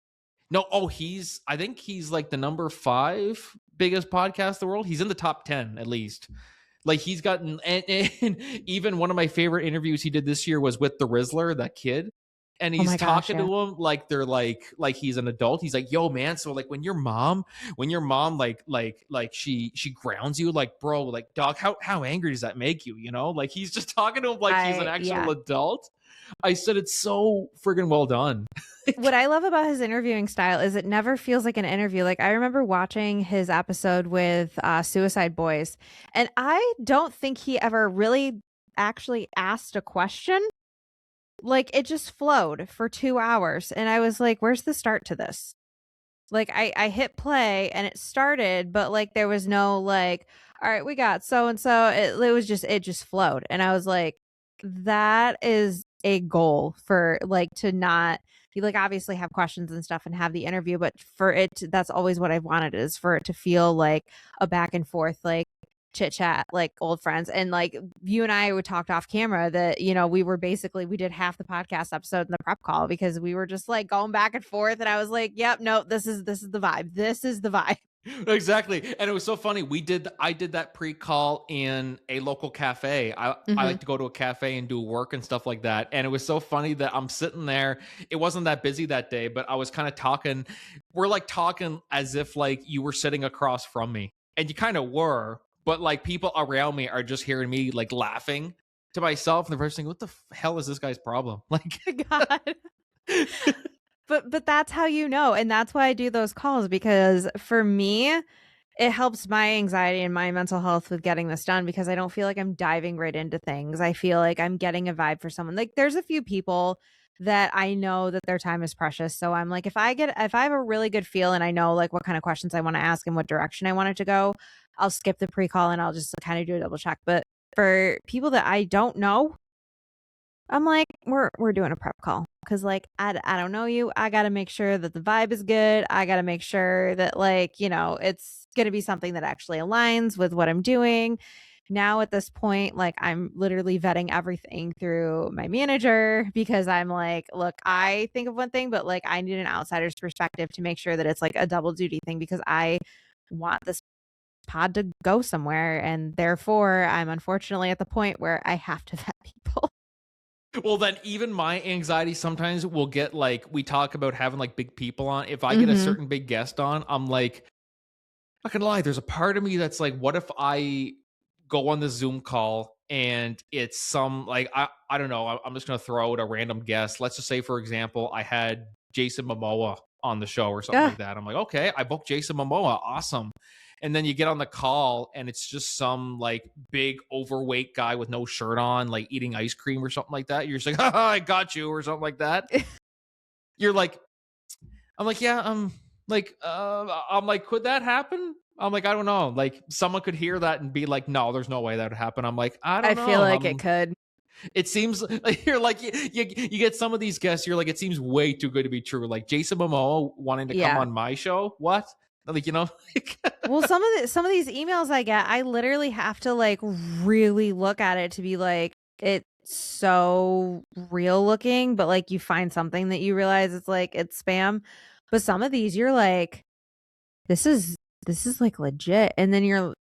Speaker 2: No, I think he's like the number 5 biggest podcast in the world. He's in the top 10 at least. Like, he's gotten, and even one of my favorite interviews he did this year was with the Rizzler, that kid. And he's talking to him like they're like he's an adult. He's like, yo, man, so like when your mom like she grounds you, like, bro, like, dog, how angry does that make you? Like, he's just talking to him like he's an actual adult. I said it's so friggin' well done.
Speaker 1: What I love about his interviewing style is it never feels like an interview. Like, I remember watching his episode with Suicide Boys, and I don't think he ever really actually asked a question. Like, it just flowed for 2 hours, and I was like, where's the start to this? Like, I hit play and it started, but like there was no like, all right, we got so and so. It just flowed, and I was like, that is a goal for like to not you like obviously have questions and stuff and have the interview, but that's always what I've wanted, is for it to feel like a back and forth, like chit chat, like old friends. And like you and I would talk off camera that we did half the podcast episode in the prep call because we were just like going back and forth, and I was like, yep, no, this is the vibe. This is the vibe.
Speaker 2: Exactly. And it was so funny. I did that pre-call in a local cafe. I like to go to a cafe and do work and stuff like that. And it was so funny that I'm sitting there. It wasn't that busy that day, but I was kind of talking. We're like talking as if like you were sitting across from me, and you kind of were, but like people around me are just hearing me like laughing to myself. And the first thing, what the hell is this guy's problem? Like,
Speaker 1: God. But that's how you know. And that's why I do those calls, because for me, it helps my anxiety and my mental health with getting this done, because I don't feel like I'm diving right into things. I feel like I'm getting a vibe for someone. Like, there's a few people that I know that their time is precious. So I'm like, if I have a really good feel and I know like what kind of questions I want to ask and what direction I want it to go, I'll skip the pre-call and I'll just kind of do a double check. But for people that I don't know, I'm like, we're doing a prep call, because like I don't know you. I got to make sure that the vibe is good. I got to make sure that like, it's going to be something that actually aligns with what I'm doing. Now at this point, like I'm literally vetting everything through my manager, because I'm like, look, I think of one thing, but like I need an outsider's perspective to make sure that it's like a double duty thing, because I want this pod to go somewhere. And therefore, I'm unfortunately at the point where I have to vet people.
Speaker 2: Well, then even my anxiety sometimes will get like, we talk about having like big people on. If I get a certain big guest on, I'm like, not gonna lie, there's a part of me that's like, what if I go on the Zoom call and it's some like, I don't know, I'm just gonna throw out a random guest. Let's just say, for example, I had Jason Momoa on the show or something like that. I'm like, okay, I booked Jason Momoa, awesome. And then you get on the call and it's just some like big overweight guy with no shirt on, like eating ice cream or something like that. You're just like, haha, I got you, or something like that. You're like, I'm like, yeah, I'm like, could that happen? I'm like, I don't know. Like, someone could hear that and be like, no, there's no way that would happen. I'm like, I don't know.
Speaker 1: I feel like it could.
Speaker 2: It seems like you're like, you get some of these guests, you're like, it seems way too good to be true. Like Jason Momoa wanting to come on my show. What? Like,
Speaker 1: Well, some of these emails I get, I literally have to like really look at it to be like, so real looking, but like you find something that you realize it's like it's spam. But some of these you're like, this is like legit. And then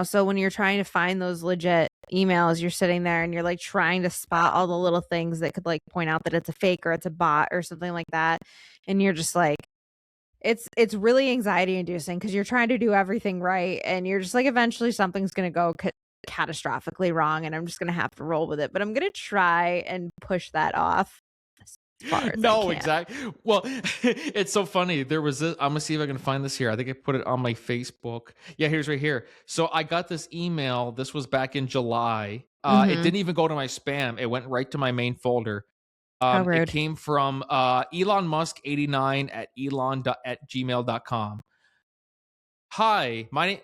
Speaker 1: so when you're trying to find those legit emails, you're sitting there and you're like trying to spot all the little things that could like point out that it's a fake or it's a bot or something like that. And you're just like, it's really anxiety inducing because you're trying to do everything right and you're just like eventually something's going to go catastrophically wrong and I'm just going to have to roll with it, but I'm going to try and push that off as far as I
Speaker 2: No,
Speaker 1: can.
Speaker 2: exactly. Well, it's so funny. There was this, I'm gonna see if I can find this here. I think I put it on my Facebook. Yeah, here's right here. So I got this email. This was back in July. It
Speaker 1: Mhm.
Speaker 2: didn't even go to my spam. It went right to my main folder.
Speaker 1: How
Speaker 2: It
Speaker 1: rude.
Speaker 2: came from Elon Musk 89 at gmail.com. Hi, my name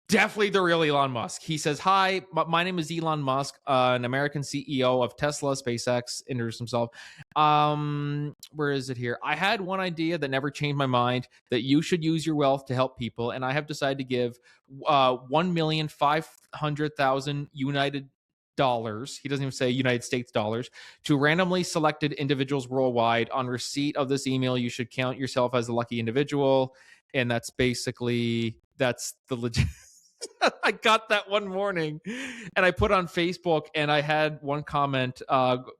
Speaker 2: definitely the real Elon Musk. He says, "Hi, my name is Elon Musk, an American CEO of Tesla, SpaceX." Introduced himself. Where is it here? I had one idea that never changed my mind: that you should use your wealth to help people, and I have decided to give 1,500,000 United dollars. He doesn't even say United States dollars to randomly selected individuals worldwide. On receipt of this email, you should count yourself as a lucky individual, and that's the legit. I got that one morning and I put on Facebook and I had one comment,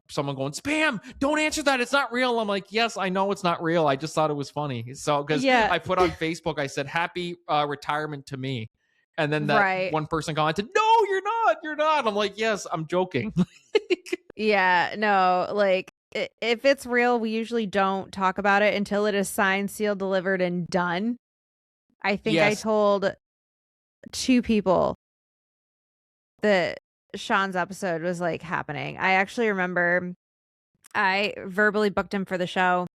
Speaker 2: someone going, "Spam, don't answer that. It's not real." I'm like, yes, I know it's not real. I just thought it was funny. So, because
Speaker 1: Yeah,
Speaker 2: I put on Facebook, I said, "Happy retirement to me." And then that
Speaker 1: right.
Speaker 2: one person commented, "No, you're not. You're not." I'm like, yes, I'm joking.
Speaker 1: Yeah, no, like if it's real, we usually don't talk about it until it is signed, sealed, delivered, and done. I think I
Speaker 2: Yes.
Speaker 1: told two people that Sean's episode was like happening. I actually remember I verbally booked him for the show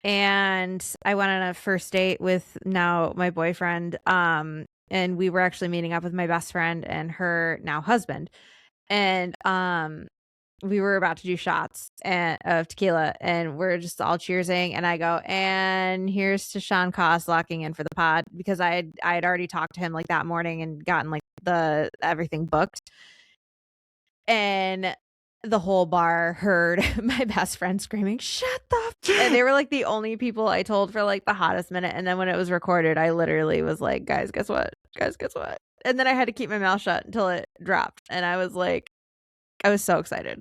Speaker 1: and I went on a first date with now my boyfriend. And we were actually meeting up with my best friend and her now husband. And we were about to do shots of tequila and we're just all cheersing and I go, and here's to Sean Koss locking in for the pod because I had already talked to him like that morning and gotten like the everything booked. And the whole bar heard my best friend screaming, "Shut the and they were like the only people I told for like the hottest minute. And then when it was recorded, I literally was like, guys, guess what? Guys, guess what? And then I had to keep my mouth shut until it dropped. And I was like, I was so excited.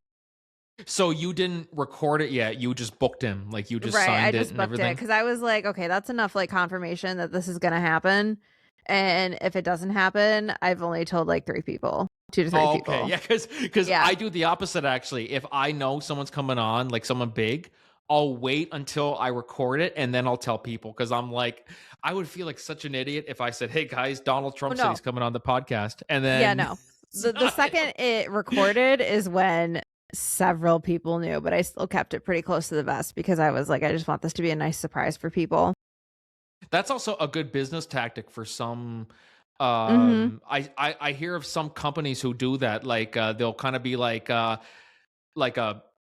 Speaker 2: So you didn't record it yet. You just booked him. Like you just
Speaker 1: Right. I
Speaker 2: signed it
Speaker 1: just
Speaker 2: and
Speaker 1: booked it
Speaker 2: everything.
Speaker 1: because I was like, okay, that's enough like confirmation that this is going to happen. And if it doesn't happen, I've only told like 3 people, 2 to 3
Speaker 2: Oh, okay.
Speaker 1: people.
Speaker 2: Yeah, because
Speaker 1: Yeah.
Speaker 2: I do the opposite actually. If I know someone's coming on, like someone big, I'll wait until I record it and then I'll tell people because I'm like, I would feel like such an idiot if I said, "Hey guys, Donald
Speaker 1: Oh,
Speaker 2: Trump said
Speaker 1: no.
Speaker 2: he's coming on the podcast," and
Speaker 1: Yeah,
Speaker 2: then
Speaker 1: no. The second it recorded is when several people knew, but I still kept it pretty close to the vest because I was like, I just want this to be a nice surprise for people.
Speaker 2: that's also a good business tactic for some.
Speaker 1: Mhm.
Speaker 2: I hear of some companies who do that. Like they'll kind of be like a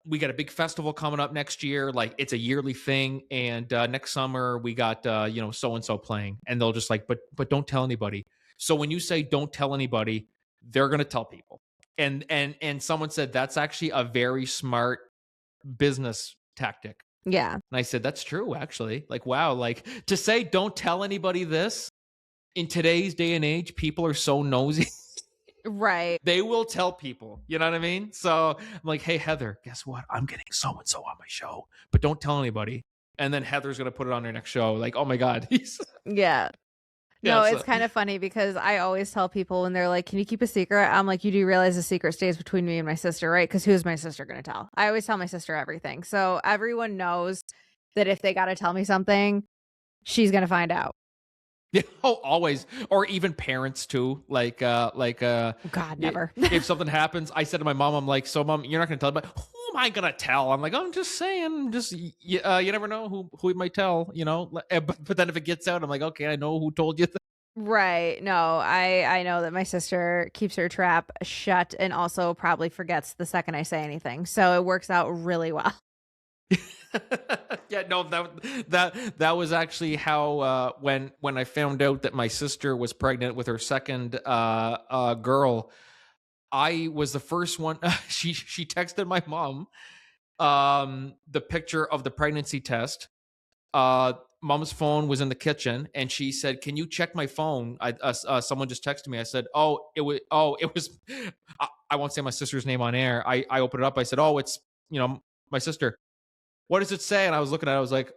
Speaker 2: we got a big festival coming up next year, like it's a yearly thing, and next summer we got so and so playing, and they'll just like, but don't tell anybody. So when you say don't tell anybody, they're going to tell people. And someone said that's actually a very smart business tactic.
Speaker 1: Yeah.
Speaker 2: And I said that's true actually. Like wow, like to say don't tell anybody this in today's day and age, people are so nosy.
Speaker 1: Right.
Speaker 2: They will tell people, you know what I mean? So I'm like, "Hey Heather, guess what? I'm getting so and so on my show, but don't tell anybody." And then Heather's gonna put it on her next show. Like, oh my god, he's
Speaker 1: Yeah.
Speaker 2: yeah.
Speaker 1: No, it's
Speaker 2: So
Speaker 1: kind of funny because I always tell people when they're like, "Can you keep a secret?" I'm like, "You do realize the secret stays between me and my sister, right? Because who's my sister going to tell?" I always tell my sister everything. So everyone knows that if they got to tell me something, she's going to find out.
Speaker 2: yeah, oh, always, or even parents too.
Speaker 1: God,
Speaker 2: i-
Speaker 1: never.
Speaker 2: if something happens, I said to my mom, I'm like, "So mom, you're not gonna tell, but who am I gonna tell?" I'm like, "I'm just saying, you never know who it might tell, you know." But then if it gets out, I'm like, "Okay, I know who told you."
Speaker 1: Right. No, I know that my sister keeps her trap shut and also probably forgets the second I say anything. So it works out really well.
Speaker 2: Yeah, no, that was actually how when I found out that my sister was pregnant with her second girl, I was the first one. She texted my mom the picture of the pregnancy test. Mom's phone was in the kitchen, and she said, "Can you check my phone? Someone just texted me." I said, it was." I won't say my sister's name on air. I opened it up. I said, "Oh, it's my sister." What does it say? And I was looking at it. I was like,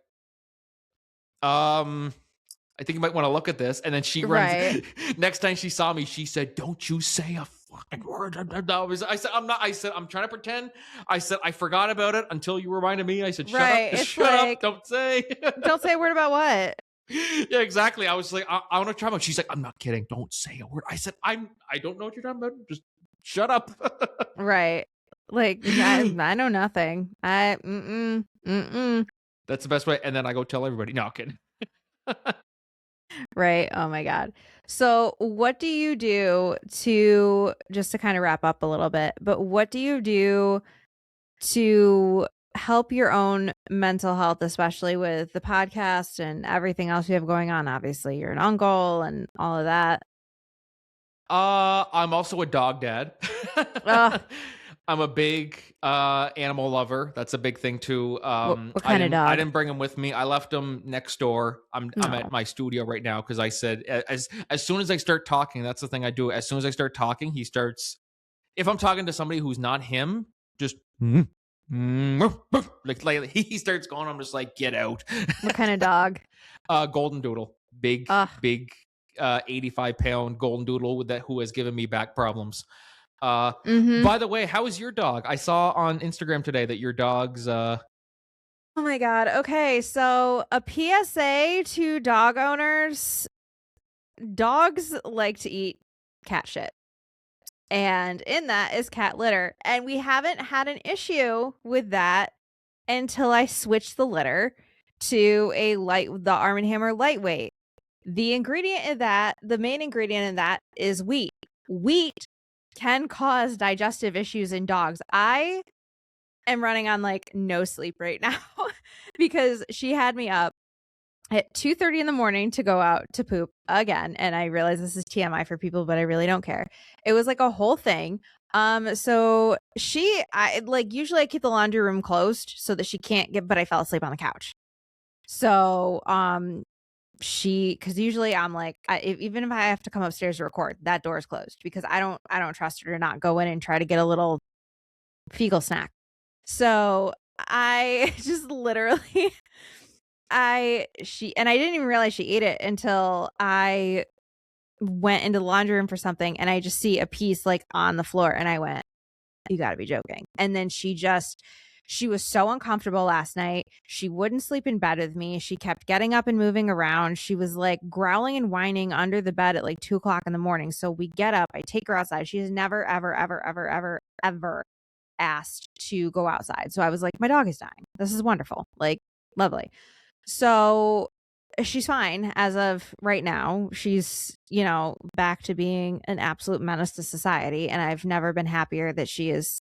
Speaker 2: I think you might want to look at this. And then she runs.
Speaker 1: Right.
Speaker 2: Next time she saw me, she said, "Don't you say a fucking word." I said, "I'm not." I said, "I'm trying to pretend." I said, "I forgot about it until you reminded me." I said, "Shut
Speaker 1: Right.
Speaker 2: up,
Speaker 1: It's
Speaker 2: shut
Speaker 1: like,
Speaker 2: up, don't say."
Speaker 1: don't say a word about what.
Speaker 2: Yeah, exactly. I was like, I want to try. She's like, "I'm not kidding. Don't say a word." I said, I don't know what you're talking about. Just shut up."
Speaker 1: Right. Like, I know nothing. Mm-mm.
Speaker 2: That's the best way. And then I go tell everybody. No, I'm kidding.
Speaker 1: Right. Oh my God. So what do you do to, just to kind of wrap up a little bit, but what do you do to help your own mental health, especially with the podcast and everything else you have going on? Obviously, you're an uncle and all of that.
Speaker 2: I'm also a dog dad.
Speaker 1: Ugh,
Speaker 2: I'm a big animal lover. That's a big thing too.
Speaker 1: what kind of
Speaker 2: I
Speaker 1: dog?
Speaker 2: didn't bring him with me. I left him next door. I'm
Speaker 1: No.
Speaker 2: at my studio right now because I said as soon as I start talking, that's the thing I do. As soon as I start talking, he starts. If I'm talking to somebody who's not him, just like he starts going. I'm just like, get out.
Speaker 1: What kind of dog?
Speaker 2: Golden doodle, big
Speaker 1: Ugh.
Speaker 2: 85-pound golden doodle with that who has given me back problems.
Speaker 1: Mm-hmm.
Speaker 2: By the way, how is your dog? I saw on Instagram today that your dog's
Speaker 1: Oh my God. Okay. So a PSA to dog owners, dogs like to eat cat shit. And in that is cat litter. And we haven't had an issue with that until I switched the litter to the Arm & Hammer lightweight. The ingredient in that, the main ingredient in that is wheat. Wheat can cause digestive issues in dogs. I am running on like no sleep right now because she had me up at 2:30 in the morning to go out to poop again. And I realize this is TMI for people, but I really don't care. It was like a whole thing. So usually I keep the laundry room closed so that she can't but I fell asleep on the couch. So, because usually I'm like, even if I have to come upstairs to record, that door is closed because I don't trust her to not go in and try to get a little fecal snack. So I just literally, I didn't even realize she ate it until I went into the laundry room for something and I just see a piece like on the floor and I went, "You gotta be joking." And then she was so uncomfortable last night. She wouldn't sleep in bed with me. She kept getting up and moving around. She was like growling and whining under the bed at like 2:00 in the morning. So we get up, I take her outside. She's never, ever, ever, ever, ever, ever asked to go outside. So I was like, my dog is dying. This is wonderful. Like, lovely. So she's fine as of right now. She's, back to being an absolute menace to society. And I've never been happier that she is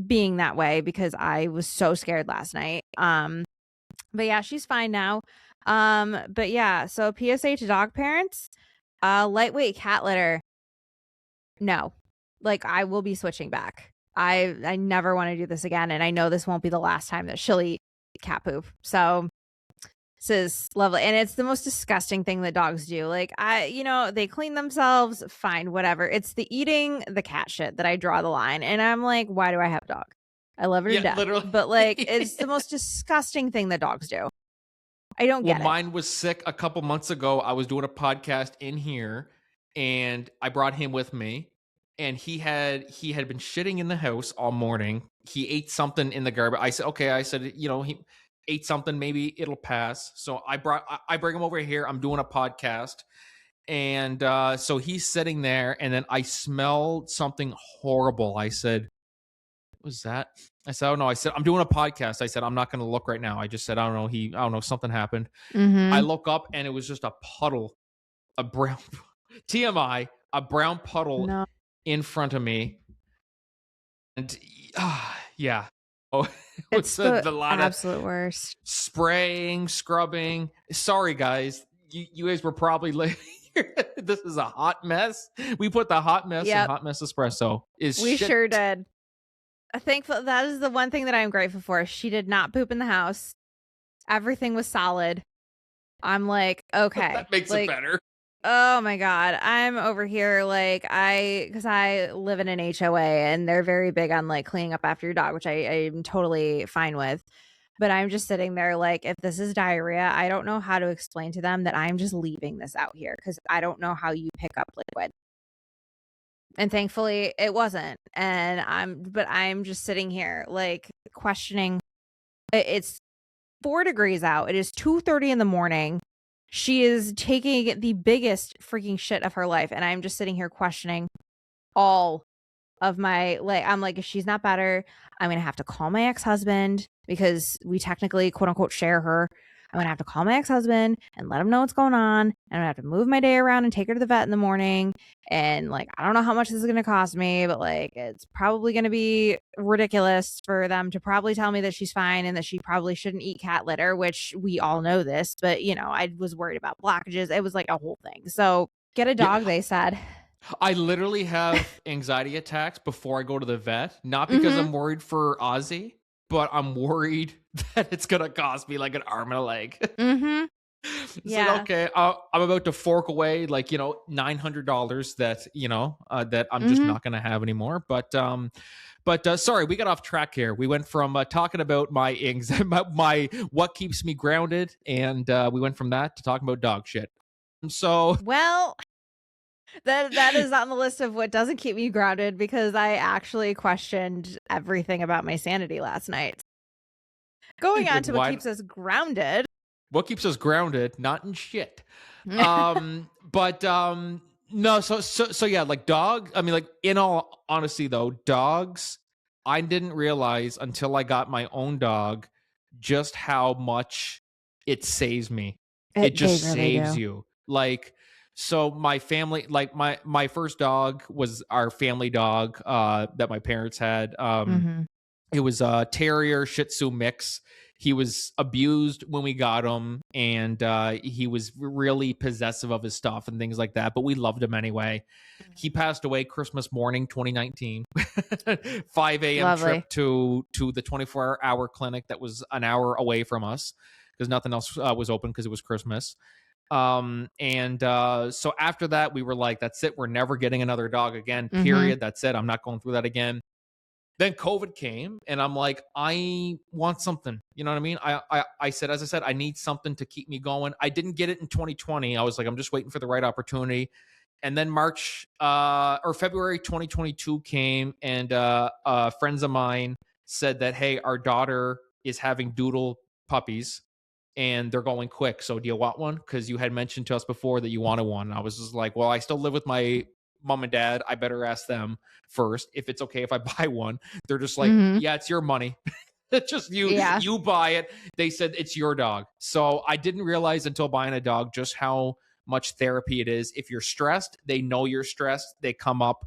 Speaker 1: being that way because I was so scared last night. But yeah, she's fine now. But yeah, so PSA to dog parents, lightweight cat litter. No, like I will be switching back. I never want to do this again. And I know this won't be the last time that she'll eat cat poop. So this is lovely. And it's the most disgusting thing that dogs do. Like they clean themselves, fine, whatever. It's the eating the cat shit that I draw the line. And I'm like, why do I have a dog? I love her to death.
Speaker 2: Literally.
Speaker 1: But like, it's the most disgusting thing that dogs do. I don't get it.
Speaker 2: Mine was sick a couple months ago. I was doing a podcast in here and I brought him with me. And he had been shitting in the house all morning. He ate something in the garbage. I said, okay. I said, he ate something. Maybe it'll pass. So I bring him over here. I'm doing a podcast. And so he's sitting there. And then I smelled something horrible. I said, what was that? I said, oh no. I said, I'm doing a podcast. I said, I'm not going to look right now. I just said, I don't know. Something happened.
Speaker 1: Mm-hmm.
Speaker 2: I look up and it was just a puddle, a brown TMI, a brown puddle in front of me. And yeah. Oh,
Speaker 1: it's the absolute worst.
Speaker 2: Spraying, scrubbing. Sorry, guys. You guys were probably This is a hot mess. We put the hot mess in
Speaker 1: Yep,
Speaker 2: hot mess espresso. Is
Speaker 1: we
Speaker 2: shit.
Speaker 1: sure did. Thankful that is the one thing that I'm grateful for. She did not poop in the house. Everything was solid. I'm like, okay.
Speaker 2: That makes it
Speaker 1: Like,
Speaker 2: better.
Speaker 1: oh my God. I'm over here like because I live in an HOA and they're very big on like cleaning up after your dog, which I'm totally fine with. But I'm just sitting there like, if this is diarrhea, I don't know how to explain to them that I'm just leaving this out here because I don't know how you pick up liquid. And thankfully it wasn't. And I'm just sitting here like questioning. It's 4 degrees out. It is 2:30 in the morning. She is taking the biggest freaking shit of her life. And I'm just sitting here questioning all of my, like, I'm like, if she's not better, I'm gonna have to call my ex-husband because we technically quote unquote share her. I'm gonna have to call my ex-husband and let him know what's going on. And I'm gonna have to move my day around and take her to the vet in the morning. And like, I don't know how much this is gonna cost me, but like, it's probably gonna be ridiculous for them to probably tell me that she's fine and that she probably shouldn't eat cat litter, which we all know this. But you know, I was worried about blockages. It was like a whole thing. So get a
Speaker 2: Yeah,
Speaker 1: dog, they said.
Speaker 2: I literally have anxiety attacks before I go to the vet, not because
Speaker 1: Mm-hmm.
Speaker 2: I'm worried for Ozzy, but I'm worried that it's gonna cost me like an arm and a leg.
Speaker 1: Mm-hmm.
Speaker 2: It's like,
Speaker 1: Yeah.
Speaker 2: okay, I'm about to fork away like, $900 that, that I'm just
Speaker 1: Mm-hmm.
Speaker 2: not going to have anymore. But sorry, we got off track here. We went from talking about my what keeps me grounded, and we went from that to talking about dog shit. So
Speaker 1: Well, that is on the list of what doesn't keep me grounded because I actually questioned everything about my sanity last night. Going on
Speaker 2: like,
Speaker 1: to what
Speaker 2: why?
Speaker 1: keeps us grounded.
Speaker 2: What keeps us grounded? Not in shit. But no, so yeah, like dog. I mean, like in all honesty, though, dogs. I didn't realize until I got my own dog just how much it saves me. It
Speaker 1: They
Speaker 2: just
Speaker 1: really
Speaker 2: saves
Speaker 1: do.
Speaker 2: you. Like, so my family, like my first dog was our family dog that my parents had.
Speaker 1: Mm-hmm.
Speaker 2: It was a terrier Shih Tzu mix. He was abused when we got him, and he was really possessive of his stuff and things like that. But we loved him anyway. He passed away Christmas morning, 2019. 5 a.m.
Speaker 1: Lovely.
Speaker 2: trip to the 24-hour clinic that was an hour away from us because nothing else was open because it was Christmas. And so after that, we were like, "That's it. We're never getting another dog again.
Speaker 1: Mm-hmm.
Speaker 2: Period. That's it. I'm not going through that again." Then COVID came, and I'm like, I want something. You know what I mean? I said, as I said, I need something to keep me going. I didn't get it in 2020. I was like, I'm just waiting for the right opportunity. And then March or February 2022 came, and friends of mine said that, hey, our daughter is having doodle puppies and they're going quick. So do you want one? Because you had mentioned to us before that you wanted one. And I was just like, well, I still live with my mom and dad. I better ask them first if it's okay if I buy one. They're just like,
Speaker 1: Mm-hmm.
Speaker 2: yeah, it's your money. It's just
Speaker 1: Yeah.
Speaker 2: you buy it. They said it's your dog. So I didn't realize until buying a dog just how much therapy it is. If you're stressed, they know you're stressed. They come up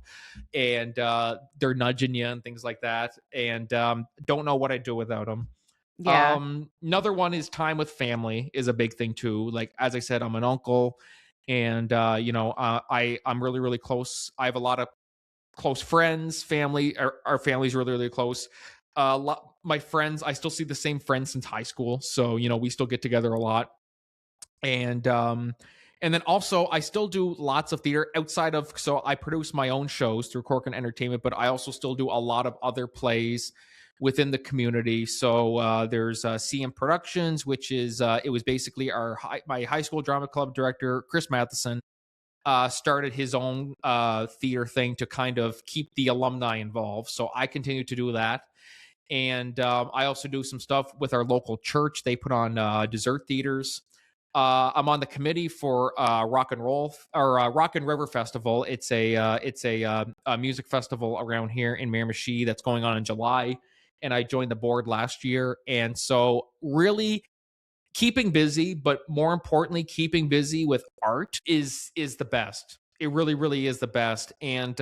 Speaker 2: and they're nudging you and things like that. And don't know what I'd do without them.
Speaker 1: Yeah.
Speaker 2: Another one is time with family is a big thing too. Like as I said, I'm an uncle, and I'm really really close. I have a lot of close friends. Family, our family's really really close. My friends, I still see the same friends since high school, so we still get together a lot. And then also I still do lots of theater outside of, so I produce my own shows through Corcoran Entertainment, but I also still do a lot of other plays within the community. So there's CM Productions, which is it was basically my high school drama club director Chris Matheson started his own theater thing to kind of keep the alumni involved. So I continue to do that. And I also do some stuff with our local church. They put on dessert theaters. I'm on the committee for Rock and Roll or Rock and River Festival. It's a music festival around here in Miramichi that's going on in July, and I joined the board last year. And so, really keeping busy, but more importantly, keeping busy with art is the best. It really, really is the best. And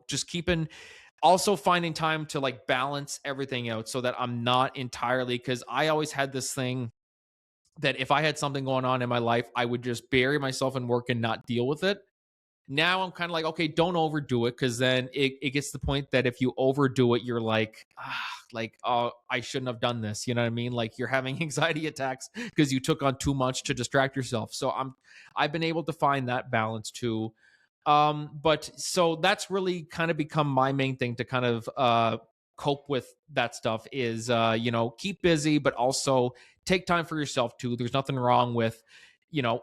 Speaker 2: just keeping also finding time to like balance everything out so that I'm not entirely, because I always had this thing that if I had something going on in my life, I would just bury myself in work and not deal with it. Now I'm kind of like, okay, don't overdo it, because then it gets to the point that if you overdo it, you're like, oh, I shouldn't have done this. You know what I mean? Like you're having anxiety attacks because you took on too much to distract yourself. So I've been able to find that balance too. But so that's really kind of become my main thing to kind of cope with that stuff is keep busy, but also take time for yourself too. There's nothing wrong with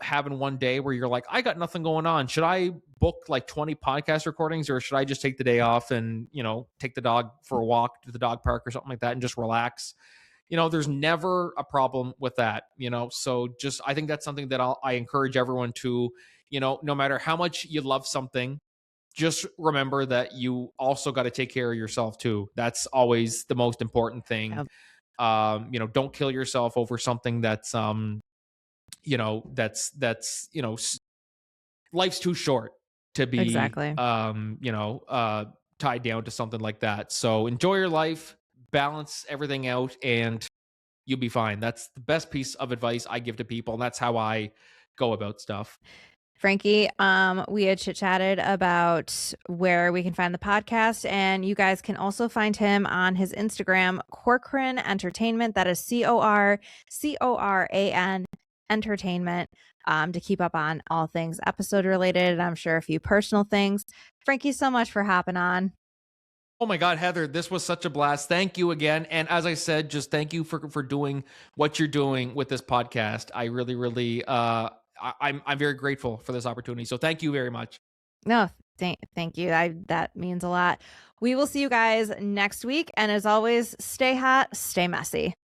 Speaker 2: having one day where you're like, I got nothing going on. Should I book like 20 podcast recordings, or should I just take the day off and, take the dog for a walk to the dog park or something like that and just relax? There's never a problem with that, so just, I think that's something that I encourage everyone to, no matter how much you love something, just remember that you also got to take care of yourself too. That's always the most important thing.
Speaker 1: Yep,
Speaker 2: Don't kill yourself over something that's life's too short to be
Speaker 1: exactly.
Speaker 2: tied down to something like that. So enjoy your life, balance everything out, and you'll be fine. That's the best piece of advice I give to people, and that's how I go about stuff.
Speaker 1: Frankie, we had chit chatted about where we can find the podcast, and you guys can also find him on his Instagram, Corcoran Entertainment. That is CORCORAN Entertainment, to keep up on all things episode related. And I'm sure a few personal things. Frankie, so much for hopping on.
Speaker 2: Oh my God, Heather, this was such a blast. Thank you again. And as I said, just thank you for doing what you're doing with this podcast. I really, really, I'm very grateful for this opportunity. So thank you very much.
Speaker 1: No, thank you. That means a lot. We will see you guys next week. And as always, stay hot, stay messy.